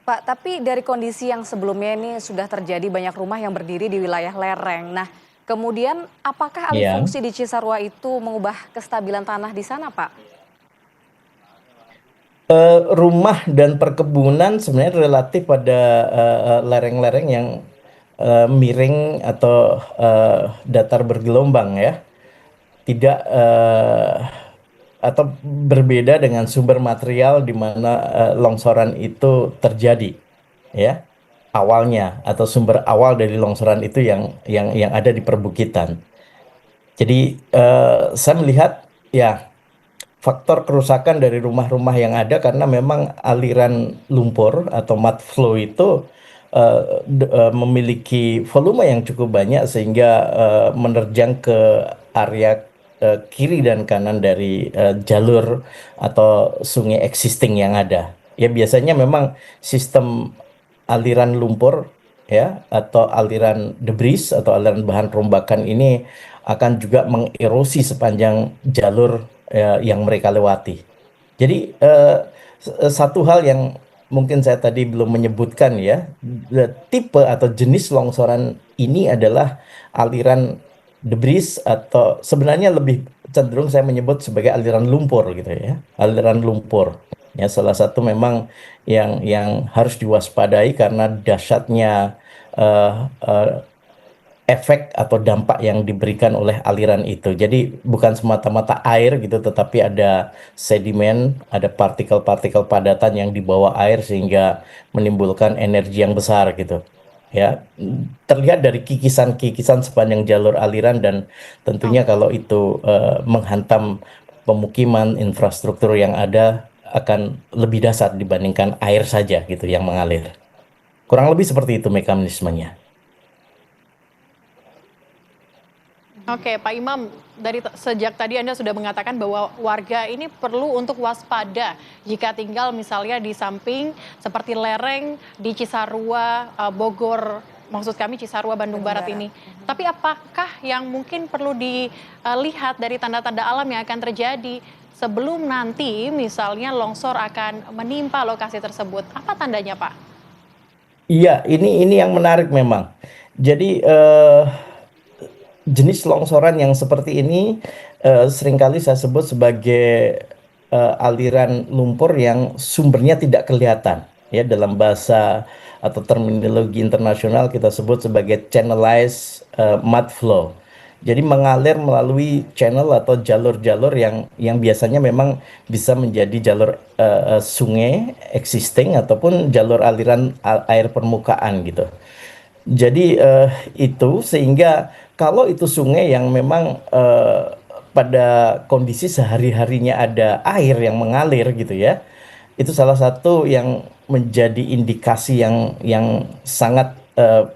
Pak, tapi dari kondisi yang sebelumnya ini sudah terjadi banyak rumah yang berdiri di wilayah lereng. Nah, kemudian apakah alih Iya. fungsi di Cisarua itu mengubah kestabilan tanah di sana, Pak? Rumah dan perkebunan sebenarnya relatif pada lereng-lereng yang miring atau datar bergelombang ya, tidak atau berbeda dengan sumber material di mana longsoran itu terjadi ya awalnya, atau sumber awal dari longsoran itu yang ada di perbukitan. Jadi saya melihat ya faktor kerusakan dari rumah-rumah yang ada karena memang aliran lumpur atau mud flow itu memiliki volume yang cukup banyak sehingga menerjang ke area kiri dan kanan dari jalur atau sungai existing yang ada. Ya biasanya memang sistem aliran lumpur ya atau aliran debris atau aliran bahan rombakan ini akan juga mengerosi sepanjang jalur yang mereka lewati. Jadi satu hal yang mungkin saya tadi belum menyebutkan ya, tipe atau jenis longsoran ini adalah aliran debris atau sebenarnya lebih cenderung saya menyebut sebagai aliran lumpur gitu ya, aliran lumpur. Ya, salah satu memang yang harus diwaspadai karena dahsyatnya eh, eh, efek atau dampak yang diberikan oleh aliran itu. Jadi bukan semata-mata air gitu, tetapi ada sedimen, ada partikel-partikel padatan yang dibawa air sehingga menimbulkan energi yang besar gitu. Ya, terlihat dari kikisan-kikisan sepanjang jalur aliran dan tentunya kalau itu menghantam pemukiman, infrastruktur yang ada akan lebih dahsyat dibandingkan air saja gitu yang mengalir. Kurang lebih seperti itu mekanismenya. Oke, Pak Imam, sejak tadi Anda sudah mengatakan bahwa warga ini perlu untuk waspada jika tinggal misalnya di samping seperti lereng di Cisarua, Bogor, maksud kami Cisarua, Bandung Barat ini. Tapi apakah yang mungkin perlu dilihat dari tanda-tanda alam yang akan terjadi sebelum nanti misalnya longsor akan menimpa lokasi tersebut? Apa tandanya, Pak? Iya, ini yang menarik memang. Jadi jenis longsoran yang seperti ini seringkali saya sebut sebagai aliran lumpur yang sumbernya tidak kelihatan. Ya, dalam bahasa atau terminologi internasional kita sebut sebagai channelized mud flow. Jadi mengalir melalui channel atau jalur-jalur yang biasanya memang bisa menjadi jalur sungai existing ataupun jalur aliran air permukaan gitu. Jadi itu sehingga kalau itu sungai yang memang pada kondisi sehari-harinya ada air yang mengalir gitu ya, itu salah satu yang menjadi indikasi yang sangat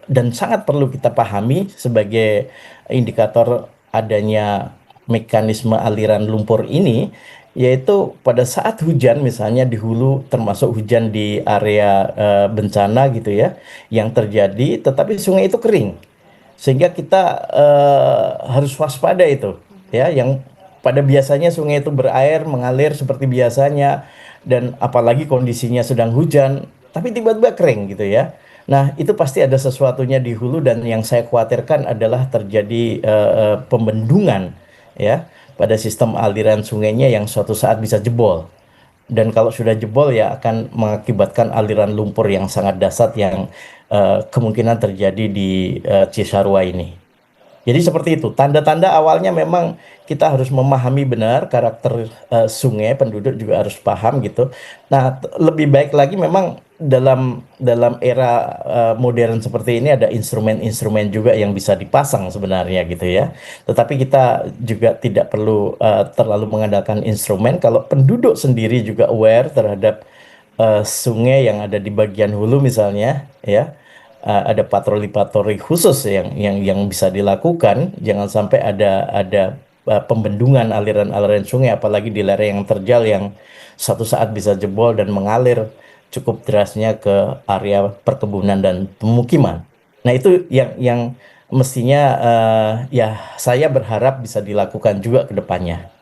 dan sangat perlu kita pahami sebagai indikator adanya mekanisme aliran lumpur ini, yaitu pada saat hujan misalnya di hulu termasuk hujan di area bencana gitu ya yang terjadi, tetapi sungai itu kering sehingga kita harus waspada itu ya, yang pada biasanya sungai itu berair mengalir seperti biasanya dan apalagi kondisinya sedang hujan tapi tiba-tiba kering gitu ya. Nah, itu pasti ada sesuatunya di hulu dan yang saya khawatirkan adalah terjadi pembendungan ya pada sistem aliran sungainya yang suatu saat bisa jebol. Dan kalau sudah jebol ya akan mengakibatkan aliran lumpur yang sangat dahsyat yang kemungkinan terjadi di Cisarua ini. Jadi seperti itu, tanda-tanda awalnya memang kita harus memahami benar karakter sungai, penduduk juga harus paham gitu. Nah, lebih baik lagi memang dalam era modern seperti ini ada instrumen-instrumen juga yang bisa dipasang sebenarnya gitu ya. Tetapi kita juga tidak perlu terlalu mengandalkan instrumen kalau penduduk sendiri juga aware terhadap sungai yang ada di bagian hulu misalnya ya. Ada patroli-patroli khusus yang bisa dilakukan, jangan sampai ada pembendungan aliran-aliran sungai apalagi di lereng yang terjal yang suatu saat bisa jebol dan mengalir cukup derasnya ke area perkebunan dan pemukiman. Nah, itu yang mestinya ya saya berharap bisa dilakukan juga ke depannya.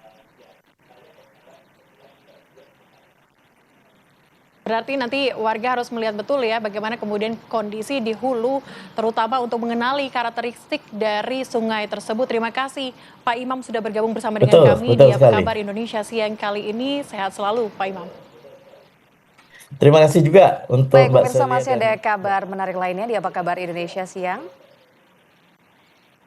Berarti nanti warga harus melihat betul ya bagaimana kemudian kondisi di hulu terutama untuk mengenali karakteristik dari sungai tersebut. Terima kasih Pak Imam sudah bergabung bersama dengan kami di Apa Kabar Indonesia siang kali ini. Sehat selalu Pak Imam. Terima kasih juga untuk Baik, Mbak pemirsa, Celia masih ada kabar menarik lainnya di Apa Kabar Indonesia siang.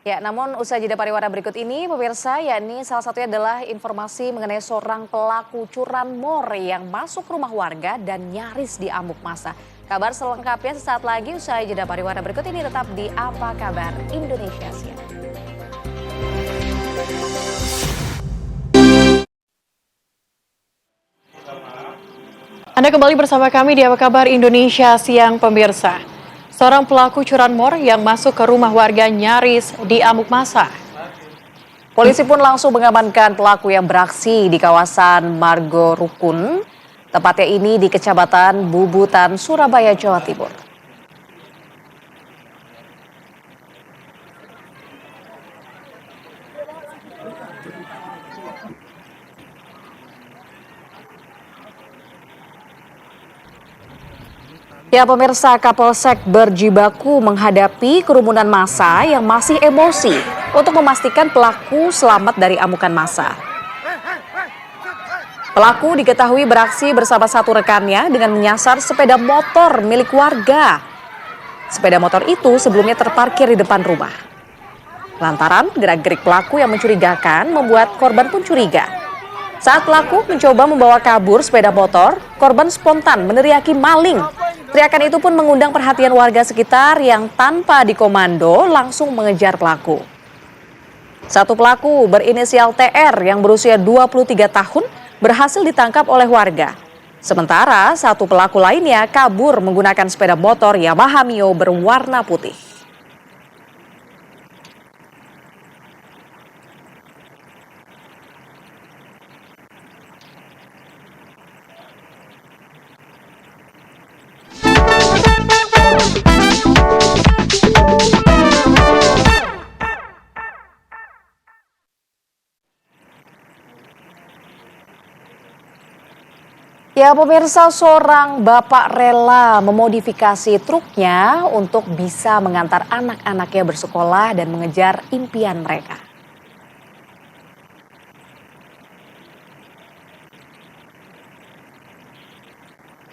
Ya, namun usai jeda pariwara berikut ini, pemirsa, yakni salah satunya adalah informasi mengenai seorang pelaku curanmor yang masuk rumah warga dan nyaris diamuk massa. Kabar selengkapnya sesaat lagi usai jeda pariwara berikut ini, tetap di Apa Kabar Indonesia siang. Anda kembali bersama kami di Apa Kabar Indonesia siang, pemirsa. Seorang pelaku curanmor yang masuk ke rumah warga nyaris diamuk massa. Polisi pun langsung mengamankan pelaku yang beraksi di kawasan Margo Rukun Tepatnya ini di Kecamatan Bubutan, Surabaya, Jawa Timur. Ya pemirsa, Kapolsek berjibaku menghadapi kerumunan massa yang masih emosi untuk memastikan pelaku selamat dari amukan massa. Pelaku diketahui beraksi bersama satu rekannya dengan menyasar sepeda motor milik warga. Sepeda motor itu sebelumnya terparkir di depan rumah. Lantaran gerak-gerik pelaku yang mencurigakan membuat korban pun curiga. Saat pelaku mencoba membawa kabur sepeda motor, korban spontan meneriaki maling. Teriakan itu pun mengundang perhatian warga sekitar yang tanpa dikomando langsung mengejar pelaku. Satu pelaku berinisial TR yang berusia 23 tahun berhasil ditangkap oleh warga. Sementara satu pelaku lainnya kabur menggunakan sepeda motor Yamaha Mio berwarna putih. Ya pemirsa, seorang bapak rela memodifikasi truknya untuk bisa mengantar anak-anaknya bersekolah dan mengejar impian mereka.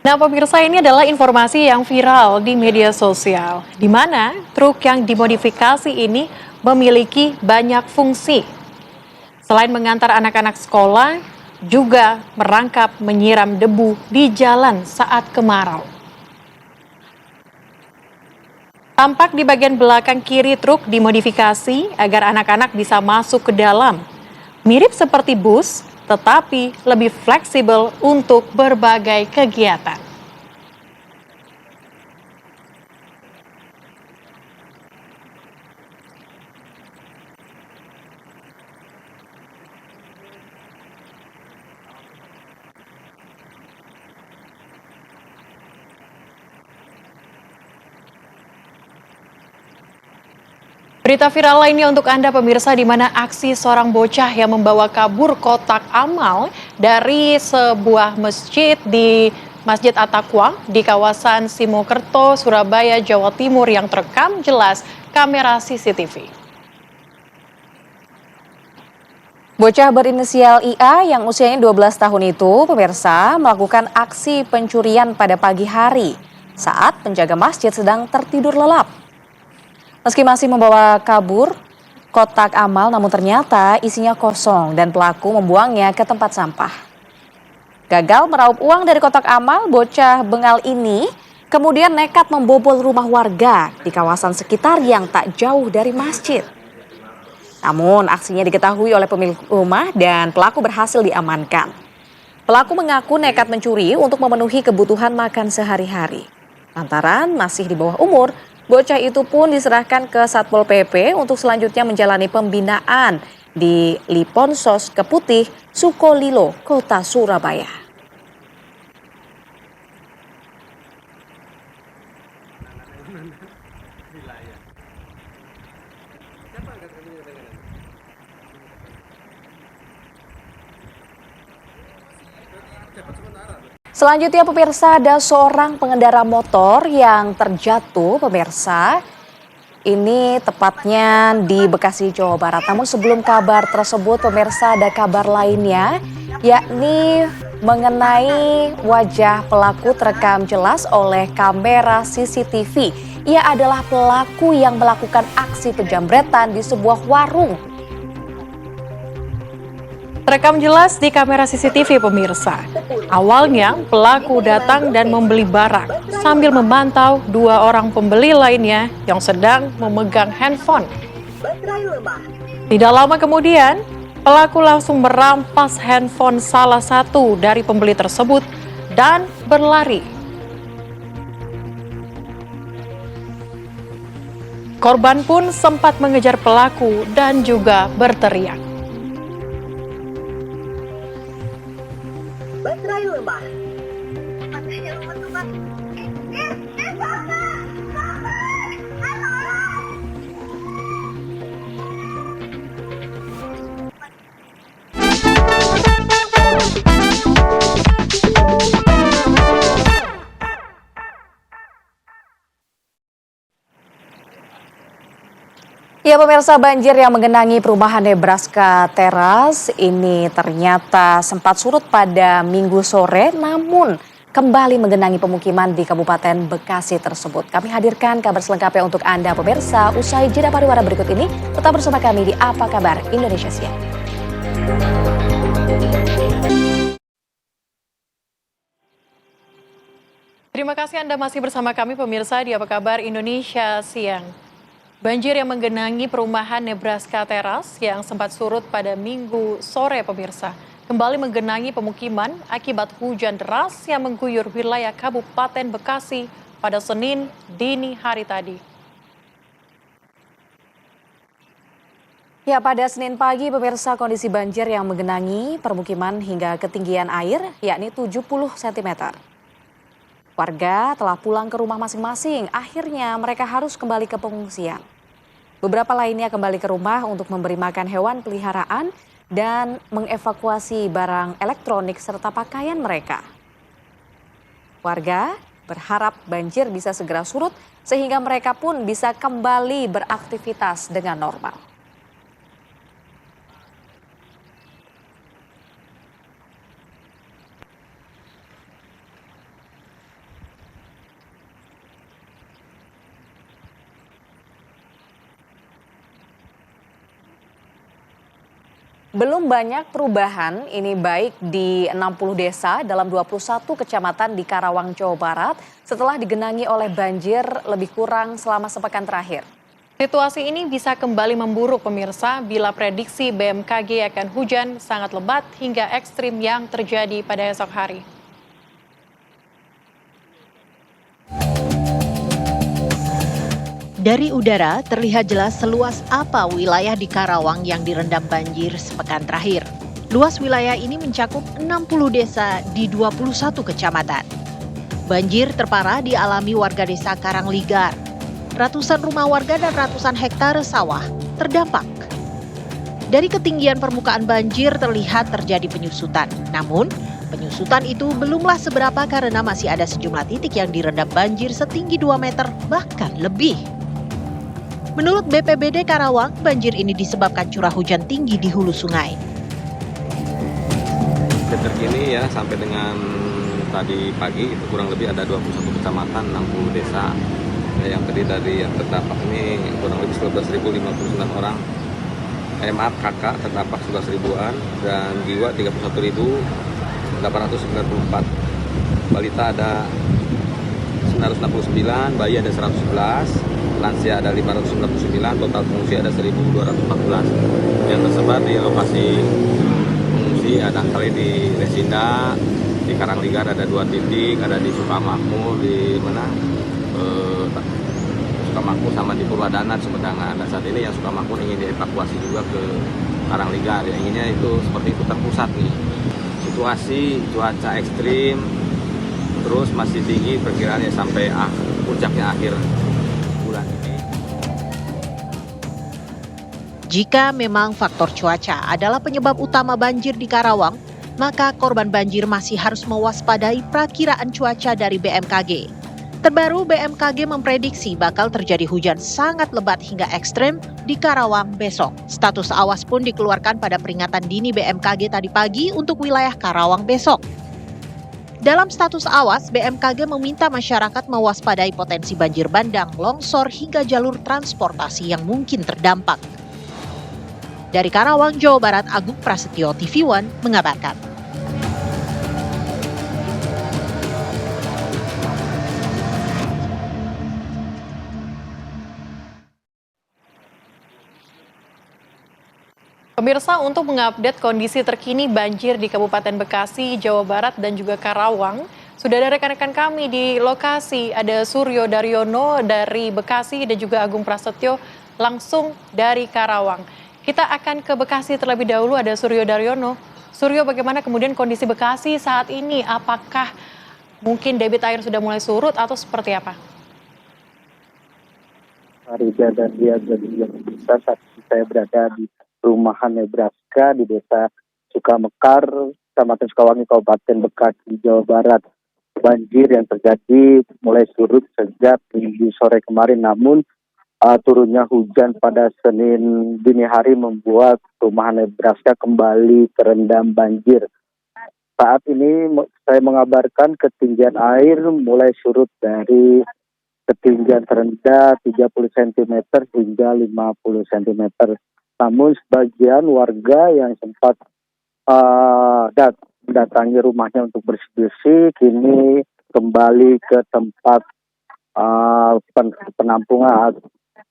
Nah pemirsa, ini adalah informasi yang viral di media sosial, di mana truk yang dimodifikasi ini memiliki banyak fungsi. Selain mengantar anak-anak sekolah, juga merangkap menyiram debu di jalan saat kemarau. Tampak di bagian belakang kiri truk dimodifikasi agar anak-anak bisa masuk ke dalam. Mirip seperti bus, tetapi lebih fleksibel untuk berbagai kegiatan. Berita viral lainnya untuk Anda pemirsa, di mana aksi seorang bocah yang membawa kabur kotak amal dari sebuah masjid di Masjid At-Taqwa di kawasan Simokerto, Surabaya, Jawa Timur yang terekam jelas kamera CCTV. Bocah berinisial IA yang usianya 12 tahun itu pemirsa melakukan aksi pencurian pada pagi hari saat penjaga masjid sedang tertidur lelap. Meski masih membawa kabur kotak amal, namun ternyata isinya kosong dan pelaku membuangnya ke tempat sampah. Gagal meraup uang dari kotak amal, bocah bengal ini kemudian nekat membobol rumah warga di kawasan sekitar yang tak jauh dari masjid. Namun aksinya diketahui oleh pemilik rumah dan pelaku berhasil diamankan. Pelaku mengaku nekat mencuri untuk memenuhi kebutuhan makan sehari-hari. Lantaran masih di bawah umur, bocah itu pun diserahkan ke Satpol PP untuk selanjutnya menjalani pembinaan di Liponsos Keputih, Sukolilo, Kota Surabaya. Selanjutnya pemirsa, ada seorang pengendara motor yang terjatuh pemirsa. Ini tepatnya di Bekasi, Jawa Barat. Namun sebelum kabar tersebut pemirsa, ada kabar lainnya, yakni mengenai wajah pelaku terekam jelas oleh kamera CCTV. Ia adalah pelaku yang melakukan aksi penjambretan di sebuah warung. Terekam jelas di kamera CCTV pemirsa. Awalnya pelaku datang dan membeli barang sambil memantau dua orang pembeli lainnya yang sedang memegang handphone. Tidak lama kemudian, pelaku langsung merampas handphone salah satu dari pembeli tersebut dan berlari. Korban pun sempat mengejar pelaku dan juga berteriak. Ya pemirsa, banjir yang menggenangi perumahan Nebraska Teras ini ternyata sempat surut pada Minggu sore, namun kembali menggenangi pemukiman di Kabupaten Bekasi tersebut. Kami hadirkan kabar selengkapnya untuk Anda pemirsa usai jeda pariwara berikut ini. Tetap bersama kami di Apa Kabar Indonesia Siang. Terima kasih Anda masih bersama kami pemirsa di Apa Kabar Indonesia Siang. Banjir yang menggenangi perumahan Nebraska Teras yang sempat surut pada Minggu sore pemirsa kembali menggenangi pemukiman akibat hujan deras yang mengguyur wilayah Kabupaten Bekasi pada Senin dini hari tadi. Ya, pada Senin pagi pemirsa kondisi banjir yang menggenangi permukiman hingga ketinggian air yakni 70 cm. Warga telah pulang ke rumah masing-masing, akhirnya mereka harus kembali ke pengungsian. Beberapa lainnya kembali ke rumah untuk memberi makan hewan peliharaan dan mengevakuasi barang elektronik serta pakaian mereka. Warga berharap banjir bisa segera surut sehingga mereka pun bisa kembali beraktivitas dengan normal. Belum banyak perubahan, ini baik di 60 desa dalam 21 kecamatan di Karawang, Jawa Barat setelah digenangi oleh banjir lebih kurang selama sepekan terakhir. Situasi ini bisa kembali memburuk pemirsa bila prediksi BMKG akan hujan sangat lebat hingga ekstrim yang terjadi pada esok hari. Dari udara terlihat jelas seluas apa wilayah di Karawang yang direndam banjir sepekan terakhir. Luas wilayah ini mencakup 60 desa di 21 kecamatan. Banjir terparah dialami warga desa Karangligar. Ratusan rumah warga dan ratusan hektare sawah terdampak. Dari ketinggian permukaan banjir terlihat terjadi penyusutan. Namun, penyusutan itu belumlah seberapa karena masih ada sejumlah titik yang direndam banjir setinggi 2 meter bahkan lebih. Menurut BPBD Karawang, banjir ini disebabkan curah hujan tinggi di hulu sungai. Terkini ya sampai dengan tadi pagi itu kurang lebih ada 21 kecamatan, 60 desa yang terdiri dari yang terdampak ini kurang lebih 11.059 orang. Maaf, kakak terdampak 11 ribuan dan jiwa 31.894. Balita ada 969, bayi ada 111. Lansia ada 599, total pengungsi ada 1.214 yang tersebar di lokasi pengungsi ada kali di Resinda, di Karangligar ada 2 titik, ada di Sukamakmur, di mana Sukamakmur sama di Purwadana, Sumedang. Dan saat ini yang Sukamakmur ingin dievakuasi juga ke Karangligar, ya, inginnya itu seperti itu terpusat nih. Situasi cuaca ekstrim terus masih tinggi perkiraannya sampai puncaknya akhir. Jika memang faktor cuaca adalah penyebab utama banjir di Karawang, maka korban banjir masih harus mewaspadai perakiraan cuaca dari BMKG. Terbaru, BMKG memprediksi bakal terjadi hujan sangat lebat hingga ekstrem di Karawang besok. Status awas pun dikeluarkan pada peringatan dini BMKG tadi pagi untuk wilayah Karawang besok. Dalam status awas, BMKG meminta masyarakat mewaspadai potensi banjir bandang, longsor, hingga jalur transportasi yang mungkin terdampak. Dari Karawang, Jawa Barat, Agung Prasetyo, TV One mengabarkan. Pemirsa, untuk mengupdate kondisi terkini banjir di Kabupaten Bekasi, Jawa Barat, dan juga Karawang, sudah ada rekan-rekan kami di lokasi. Ada Suryo Daryono dari Bekasi dan juga Agung Prasetyo langsung dari Karawang. Kita akan ke Bekasi terlebih dahulu, ada Suryo Daryono. Suryo, bagaimana kemudian kondisi Bekasi saat ini? Apakah mungkin debit air sudah mulai surut atau seperti apa? Rida dan dia jadi bisa saat saya berada di perumahan Nebraska di desa Sukamekar, Kecamatan Sukawangi, Kabupaten Bekasi, Jawa Barat. Banjir yang terjadi mulai surut sejak minggu sore kemarin, namun turunnya hujan pada Senin dini hari membuat perumahan Nebraska kembali terendam banjir. Saat ini saya mengabarkan ketinggian air mulai surut dari ketinggian terendah 30 cm hingga 50 cm. Namun sebagian warga yang sempat mendatangi rumahnya untuk bersih-bersih kini kembali ke tempat penampungan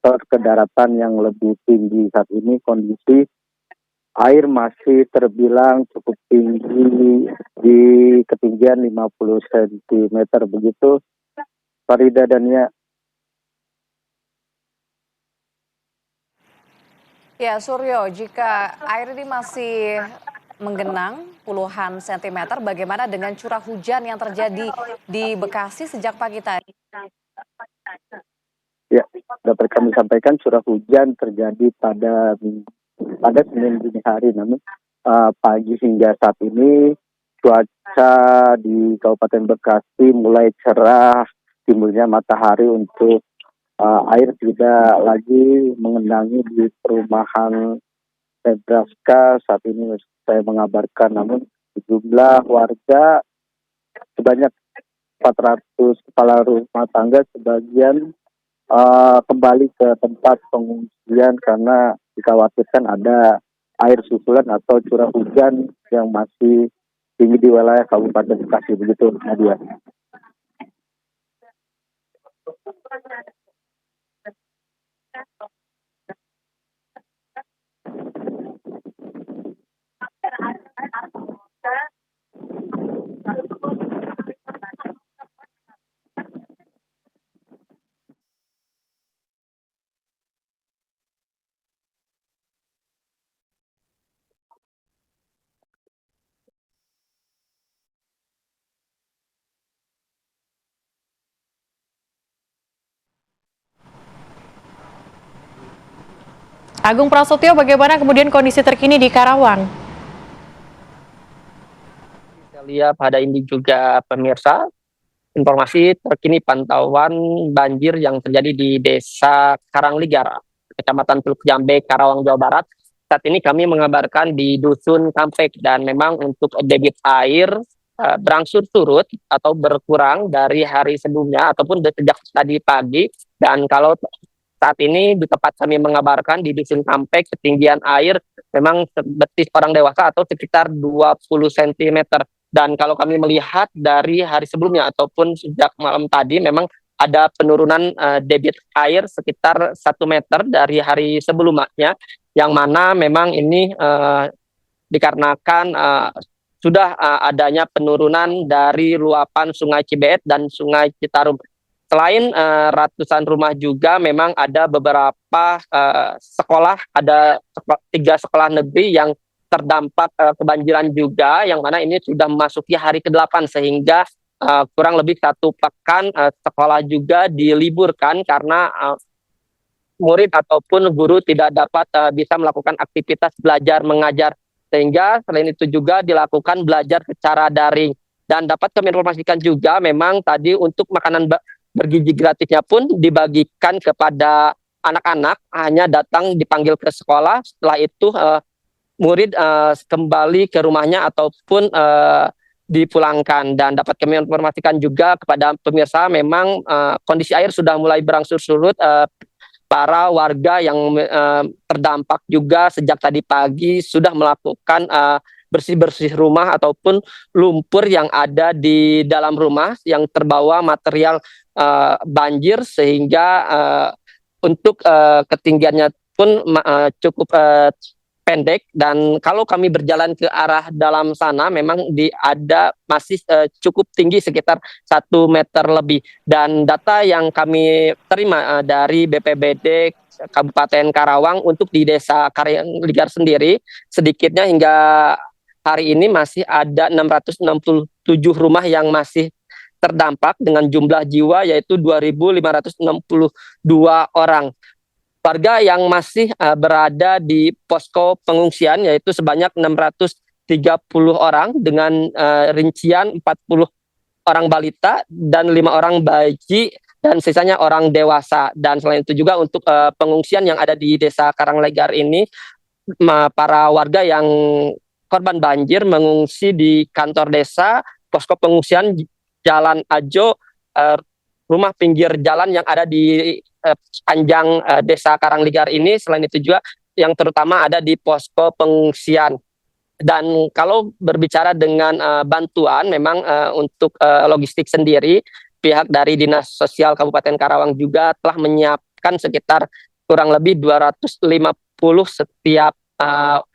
atau ke daratan yang lebih tinggi. Saat ini kondisi air masih terbilang cukup tinggi di ketinggian 50 cm. Begitu Farida dan ya. Ya, Suryo, jika air ini masih menggenang puluhan sentimeter, bagaimana dengan curah hujan yang terjadi di Bekasi sejak pagi tadi? Ya, dapat kami sampaikan curah hujan terjadi pada Senin dini hari, namun pagi hingga saat ini cuaca di Kabupaten Bekasi mulai cerah, timbulnya matahari untuk air tidak lagi mengenangi di perumahan Nebraska. Saat ini saya mengabarkan, namun sejumlah warga sebanyak 400 kepala rumah tangga sebagian kembali ke tempat pengungsian karena dikhawatirkan ada air susulan atau curah hujan yang masih tinggi di wilayah Kabupaten Bekasi. Begitu, Nadia. Agung Prasetyo, bagaimana kemudian kondisi terkini di Karawang? Saya pada ini juga pemirsa, informasi terkini pantauan banjir yang terjadi di Desa Karangligar, Kecamatan Teluk Jambe, Karawang, Jawa Barat. Saat ini kami mengabarkan di Dusun Kampek, dan memang untuk debit air berangsur surut atau berkurang dari hari sebelumnya ataupun sejak tadi pagi. Dan kalau saat ini di tempat kami mengabarkan di Dusun Kampek, ketinggian air memang betis orang dewasa atau sekitar 20 cm. Dan kalau kami melihat dari hari sebelumnya ataupun sejak malam tadi memang ada penurunan debit air sekitar 1 meter dari hari sebelumnya, yang mana memang ini dikarenakan sudah adanya penurunan dari luapan Sungai Cibeet dan Sungai Citarum. Selain ratusan rumah juga memang ada beberapa sekolah, ada 3 sekolah negeri yang terdampak kebanjiran juga, yang mana ini sudah memasuki hari ke-8 sehingga kurang lebih 1 pekan sekolah juga diliburkan karena murid ataupun guru tidak dapat bisa melakukan aktivitas belajar mengajar, sehingga selain itu juga dilakukan belajar secara daring. Dan dapat kami informasikan juga memang tadi untuk makanan bergizi gratisnya pun dibagikan kepada anak-anak, hanya datang dipanggil ke sekolah, setelah itu murid kembali ke rumahnya ataupun dipulangkan. Dan dapat kami informasikan juga kepada pemirsa memang kondisi air sudah mulai berangsur surut. Para warga yang terdampak juga sejak tadi pagi sudah melakukan bersih-bersih rumah ataupun lumpur yang ada di dalam rumah yang terbawa material banjir, sehingga untuk ketinggiannya pun cukup pendek. Dan kalau kami berjalan ke arah dalam sana memang ada masih cukup tinggi sekitar 1 meter lebih. Dan data yang kami terima dari BPBD Kabupaten Karawang untuk di Desa Karangligar sendiri, sedikitnya hingga hari ini masih ada 667 rumah yang masih terdampak dengan jumlah jiwa yaitu 2.562 orang. Warga yang masih berada di posko pengungsian yaitu sebanyak 630 orang dengan rincian 40 orang balita dan 5 orang bayi dan sisanya orang dewasa. Dan selain itu juga untuk pengungsian yang ada di Desa Karanglegar ini, para warga yang korban banjir mengungsi di kantor desa, posko pengungsian Jalan Ajo, rumah pinggir jalan yang ada di sepanjang Desa Karanglegar ini. Selain itu juga yang terutama ada di posko pengungsian. Dan kalau berbicara dengan bantuan, memang untuk logistik sendiri, pihak dari Dinas Sosial Kabupaten Karawang juga telah menyiapkan sekitar kurang lebih 250 setiap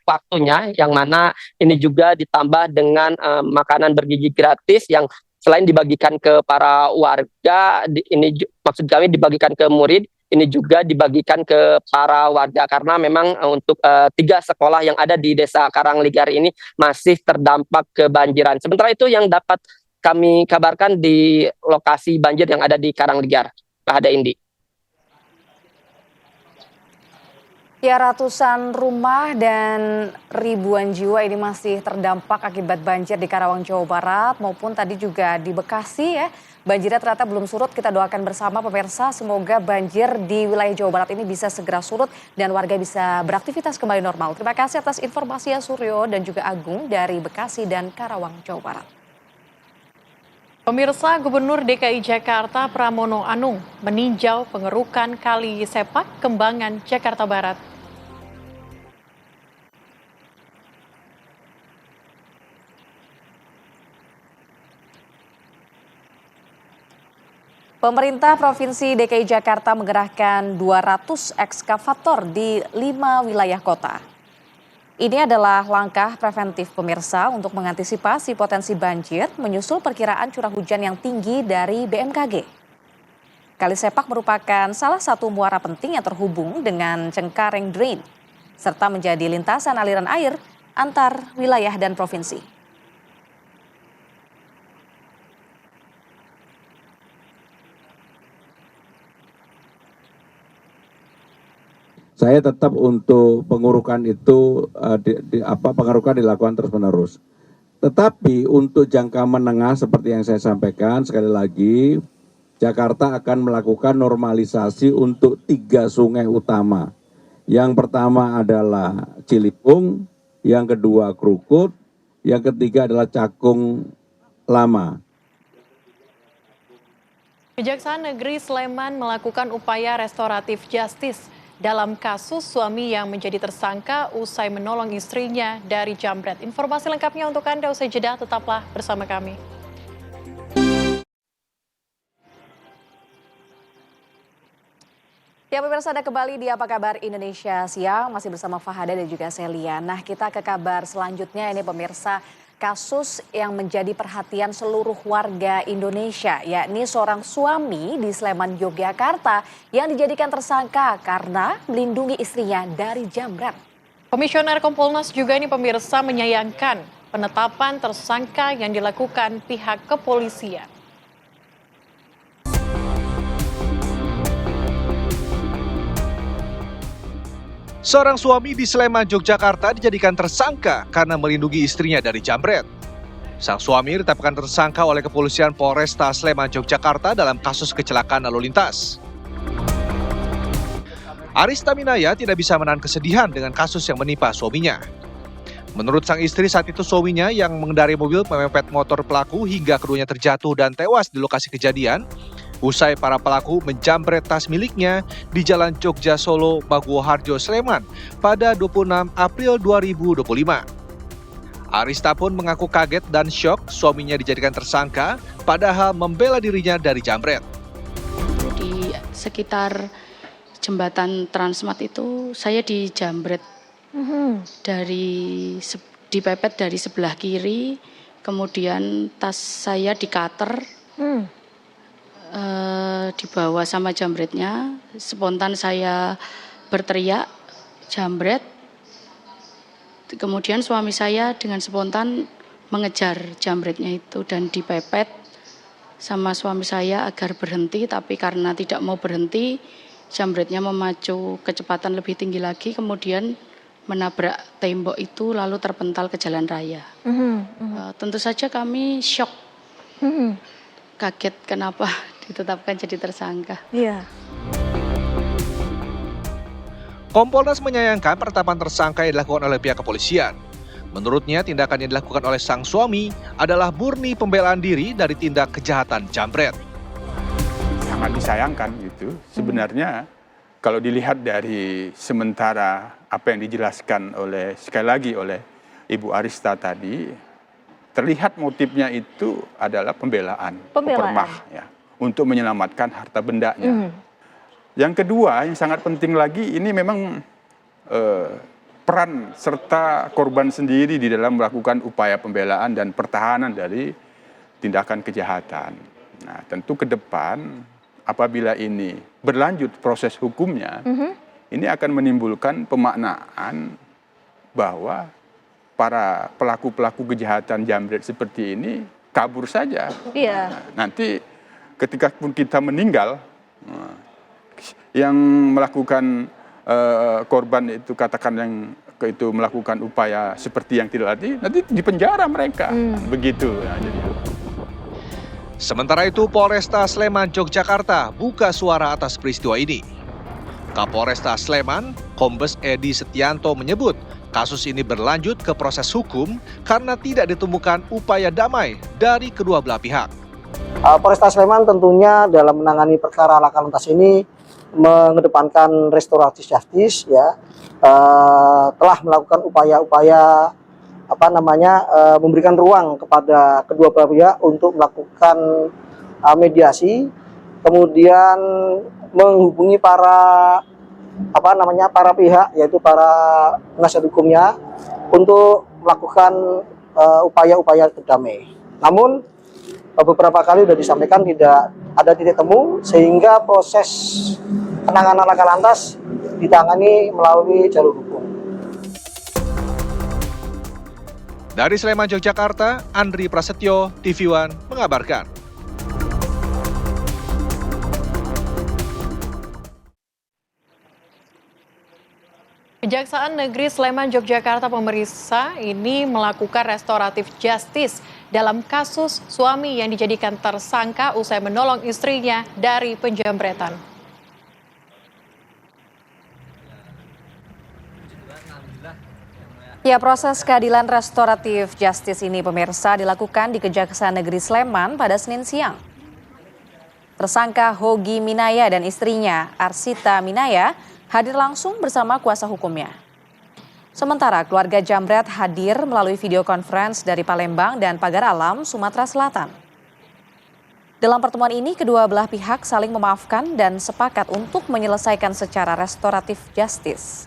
waktunya, yang mana ini juga ditambah dengan makanan bergizi gratis yang selain dibagikan ke para warga, ini maksud kami dibagikan ke murid, ini juga dibagikan ke para warga, karena memang untuk 3 sekolah yang ada di Desa Karanglegar ini masih terdampak kebanjiran. Sementara itu yang dapat kami kabarkan di lokasi banjir yang ada di Karanglegar, Pak Hada Indi. Ya, ratusan rumah dan ribuan jiwa ini masih terdampak akibat banjir di Karawang, Jawa Barat, maupun tadi juga di Bekasi ya. Banjirnya ternyata belum surut. Kita doakan bersama pemirsa, semoga banjir di wilayah Jawa Barat ini bisa segera surut dan warga bisa beraktivitas kembali normal. Terima kasih atas informasinya Suryo dan juga Agung dari Bekasi dan Karawang, Jawa Barat. Pemirsa, Gubernur DKI Jakarta Pramono Anung meninjau pengerukan Kali Sepak Kembangan, Jakarta Barat. Pemerintah Provinsi DKI Jakarta menggerahkan 200 ekskavator di 5 wilayah kota. Ini adalah langkah preventif pemirsa untuk mengantisipasi potensi banjir menyusul perkiraan curah hujan yang tinggi dari BMKG. Kali Sepak merupakan salah satu muara penting yang terhubung dengan Cengkareng Drain, serta menjadi lintasan aliran air antar wilayah dan provinsi. Saya tetap untuk pengurukan itu pengurukan dilakukan terus-menerus. Tetapi untuk jangka menengah seperti yang saya sampaikan sekali lagi, Jakarta akan melakukan normalisasi untuk 3 sungai utama. Yang pertama adalah Ciliwung, yang kedua Krukut, yang ketiga adalah Cakung Lama. Kejaksaan Negeri Sleman melakukan upaya restoratif justice dalam kasus suami yang menjadi tersangka usai menolong istrinya dari jambret. Informasi lengkapnya untuk Anda usai jeda, tetaplah bersama kami. Ya pemirsa, ada kembali di Apa Kabar Indonesia Siang, masih bersama Fahada dan juga Celia. Nah, kita ke kabar selanjutnya ini pemirsa, kasus yang menjadi perhatian seluruh warga Indonesia, yakni seorang suami di Sleman, Yogyakarta yang dijadikan tersangka karena melindungi istrinya dari jambret. Komisioner Kompolnas juga ini pemirsa menyayangkan penetapan tersangka yang dilakukan pihak kepolisian. Seorang suami di Sleman, Yogyakarta dijadikan tersangka karena melindungi istrinya dari jambret. Sang suami ditetapkan tersangka oleh Kepolisian Polresta Sleman, Yogyakarta dalam kasus kecelakaan lalu lintas. Arista Minaya tidak bisa menahan kesedihan dengan kasus yang menimpa suaminya. Menurut sang istri, saat itu suaminya yang mengendarai mobil memepet motor pelaku hingga keduanya terjatuh dan tewas di lokasi kejadian. Usai para pelaku menjambret tas miliknya di Jalan Jogja Solo, Baguoharjo, Sleman pada 26 April 2025. Arista pun mengaku kaget dan syok suaminya dijadikan tersangka, padahal membela dirinya dari jambret. Di sekitar jembatan Transmart itu saya dijambret dipepet dari sebelah kiri, kemudian tas saya dikater. Dibawa sama jambretnya, spontan saya berteriak jambret, kemudian suami saya dengan spontan mengejar jambretnya itu dan dipepet sama suami saya agar berhenti, tapi karena tidak mau berhenti, jambretnya memacu kecepatan lebih tinggi lagi, kemudian menabrak tembok itu lalu terpental ke jalan raya. Tentu saja kami shock, kaget kenapa ditetapkan jadi tersangka. Iya. Kompolnas menyayangkan penetapan tersangka yang dilakukan oleh pihak kepolisian. Menurutnya, tindakan yang dilakukan oleh sang suami adalah murni pembelaan diri dari tindak kejahatan jambret. Sangat disayangkan gitu. Sebenarnya kalau dilihat dari sementara apa yang dijelaskan oleh sekali lagi oleh Ibu Arista tadi, terlihat motifnya itu adalah pembelaan. Pepermah, ya, untuk menyelamatkan harta bendanya. Yang kedua, yang sangat penting lagi, ini memang peran serta korban sendiri di dalam melakukan upaya pembelaan dan pertahanan dari tindakan kejahatan. Nah, tentu ke depan apabila ini berlanjut proses hukumnya, ini akan menimbulkan pemaknaan bahwa para pelaku-pelaku kejahatan jambret seperti ini kabur saja. Iya. Nah, nanti ketika pun kita meninggal, yang melakukan korban itu katakan yang itu melakukan upaya seperti yang tidak tadi, nanti di penjara mereka. Begitu. Ya, jadi. Sementara itu, Polresta Sleman, Yogyakarta buka suara atas peristiwa ini. Kapolresta Sleman, Kombes Edi Setianto menyebut kasus ini berlanjut ke proses hukum karena tidak ditemukan upaya damai dari kedua belah pihak. Polresta Sleman tentunya dalam menangani perkara laka lantas ini mengedepankan restoratif justice, ya, telah melakukan upaya-upaya memberikan ruang kepada kedua belah pihak untuk melakukan mediasi, kemudian menghubungi para pihak, yaitu para penasihat hukumnya, untuk melakukan upaya-upaya berdamai. Namun beberapa kali sudah disampaikan tidak ada titik temu, sehingga proses penanganan laka lantas ditangani melalui jalur hukum. Dari Sleman, Yogyakarta, Andri Prasetyo, TV One mengabarkan. Kejaksaan Negeri Sleman, Yogyakarta pemeriksa ini melakukan restoratif justice dalam kasus suami yang dijadikan tersangka usai menolong istrinya dari penjambretan. Ya, proses keadilan restoratif justice ini pemirsa dilakukan di Kejaksaan Negeri Sleman pada Senin siang. Tersangka Hogi Minaya dan istrinya Arsita Minaya hadir langsung bersama kuasa hukumnya. Sementara keluarga jambret hadir melalui video conference dari Palembang dan Pagar Alam, Sumatera Selatan. Dalam pertemuan ini, kedua belah pihak saling memaafkan dan sepakat untuk menyelesaikan secara restoratif justice.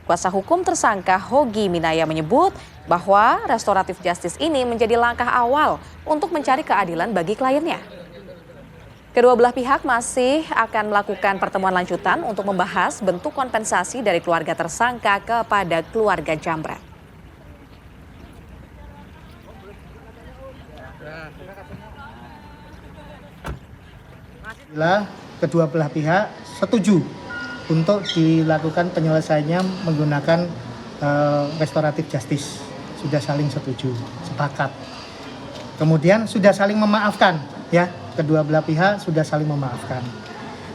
Kuasa hukum tersangka Hogi Minaya menyebut bahwa restoratif justice ini menjadi langkah awal untuk mencari keadilan bagi kliennya. Kedua belah pihak masih akan melakukan pertemuan lanjutan untuk membahas bentuk kompensasi dari keluarga tersangka kepada keluarga jambret. Bila kedua belah pihak setuju untuk dilakukan penyelesaiannya menggunakan restoratif justice, sudah saling setuju, sepakat. Kemudian sudah saling memaafkan, ya, kedua belah pihak sudah saling memaafkan.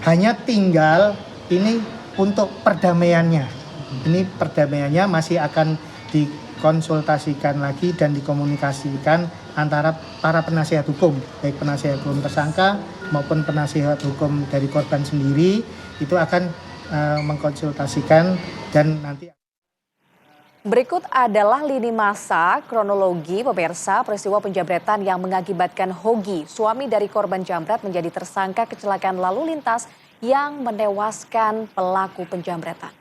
Hanya tinggal ini untuk perdamaiannya. Ini perdamaiannya masih akan dikonsultasikan lagi dan dikomunikasikan antara para penasihat hukum, baik penasihat hukum tersangka maupun penasihat hukum dari korban sendiri, itu akan mengkonsultasikan dan nanti. Berikut adalah lini masa kronologi pemirsa peristiwa penjambretan yang mengakibatkan Hogi, suami dari korban jambret, menjadi tersangka kecelakaan lalu lintas yang menewaskan pelaku penjambretan.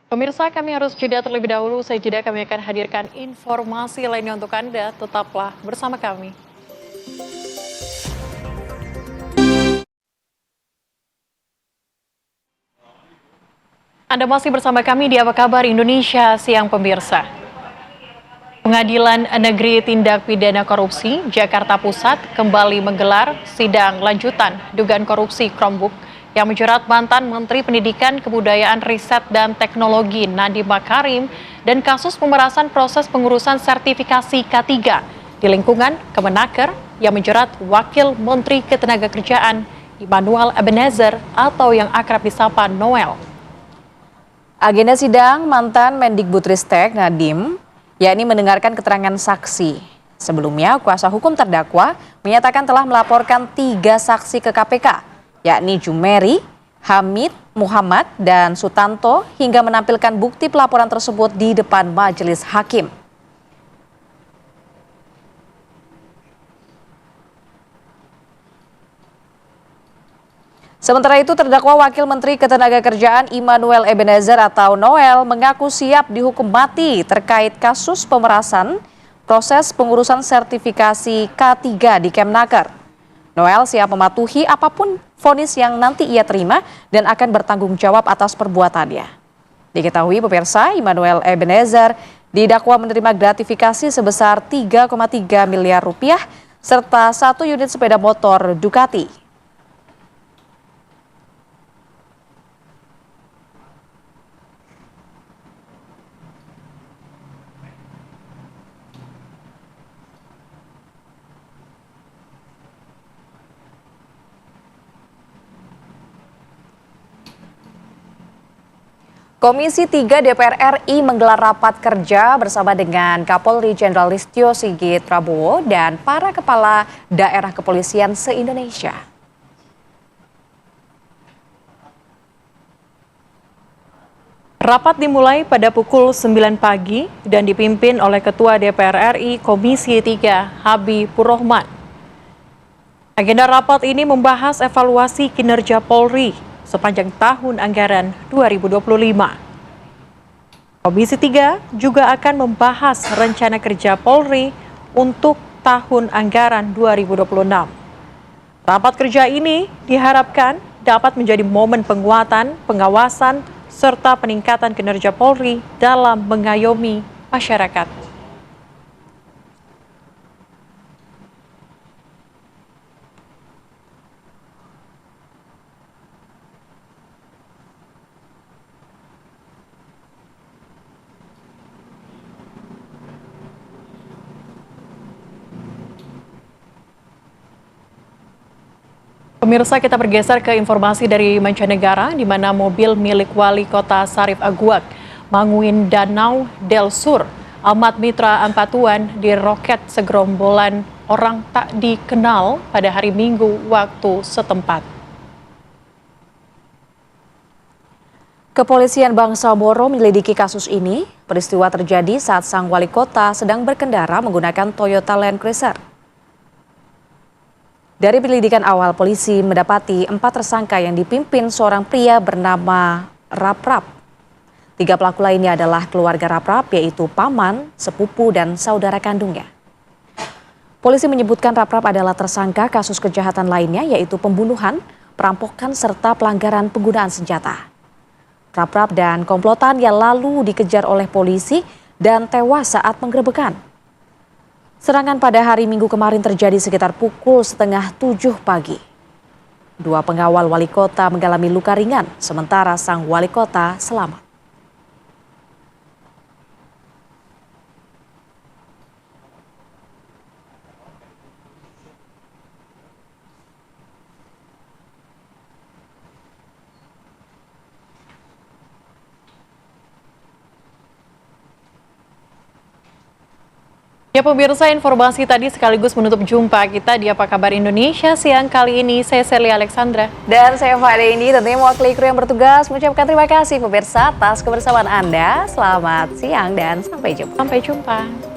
Pemirsa, kami harus jeda terlebih dahulu. Usai jeda kami akan hadirkan informasi lainnya untuk Anda. Tetaplah bersama kami. Anda masih bersama kami di Apa Kabar Indonesia Siang, pemirsa. Pengadilan Negeri Tindak Pidana Korupsi Jakarta Pusat kembali menggelar sidang lanjutan dugaan korupsi Chromebook yang menjerat mantan Menteri Pendidikan, Kebudayaan, Riset, dan Teknologi Nadiem Makarim dan kasus pemerasan proses pengurusan sertifikasi K3 di lingkungan Kemenaker yang menjerat Wakil Menteri Ketenagakerjaan Immanuel Ebenezer atau yang akrab disapa Noel. Agenda sidang mantan Mendikbudristek Nadiem yakni mendengarkan keterangan saksi. Sebelumnya, kuasa hukum terdakwa menyatakan telah melaporkan 3 saksi ke KPK, yakni Jumeri, Hamid, Muhammad, dan Sutanto hingga menampilkan bukti pelaporan tersebut di depan majelis hakim. Sementara itu, terdakwa Wakil Menteri Ketenagakerjaan Immanuel Ebenezer atau Noel mengaku siap dihukum mati terkait kasus pemerasan proses pengurusan sertifikasi K3 di Kemnaker. Noel siap mematuhi apapun vonis yang nanti ia terima dan akan bertanggung jawab atas perbuatannya. Diketahui pemirsa, Immanuel Ebenezer didakwa menerima gratifikasi sebesar 3,3 miliar rupiah serta 1 unit sepeda motor Ducati. Komisi 3 DPR RI menggelar rapat kerja bersama dengan Kapolri Jenderal Listio Sigit Prabowo dan para kepala daerah kepolisian se-Indonesia. Rapat dimulai pada pukul 9 pagi dan dipimpin oleh Ketua DPR RI Komisi 3 Habibur Rahman. Agenda rapat ini membahas evaluasi kinerja Polri sepanjang tahun anggaran 2025. Komisi 3 juga akan membahas rencana kerja Polri untuk tahun anggaran 2026. Rapat kerja ini diharapkan dapat menjadi momen penguatan, pengawasan, serta peningkatan kinerja Polri dalam mengayomi masyarakat. Pemirsa, kita bergeser ke informasi dari mancanegara, di mana mobil milik Wali Kota Sarif Aguak, Manguin Danau del Sur, Ahmad Mitra Ampatuan diroket segerombolan orang tak dikenal pada hari Minggu waktu setempat. Kepolisian Bangsa Boro menyelidiki kasus ini. Peristiwa terjadi saat sang wali kota sedang berkendara menggunakan Toyota Land Cruiser. Dari penyelidikan awal, polisi mendapati 4 tersangka yang dipimpin seorang pria bernama Raprap. 3 pelaku lainnya adalah keluarga Raprap, yaitu paman, sepupu, dan saudara kandungnya. Polisi menyebutkan Raprap adalah tersangka kasus kejahatan lainnya, yaitu pembunuhan, perampokan, serta pelanggaran penggunaan senjata. Raprap dan komplotannya lalu dikejar oleh polisi dan tewas saat penggerebekan. Serangan pada hari Minggu kemarin terjadi sekitar pukul 6:30 pagi. 2 pengawal wali kota mengalami luka ringan, sementara sang wali kota selamat. Ya pemirsa, informasi tadi sekaligus menutup jumpa kita di Apa Kabar Indonesia siang kali ini. Saya Celia Alexandra. Dan saya Fade ini tentunya mewakili kru yang bertugas mengucapkan terima kasih pemirsa atas kebersamaan Anda. Selamat siang dan sampai jumpa. Sampai jumpa.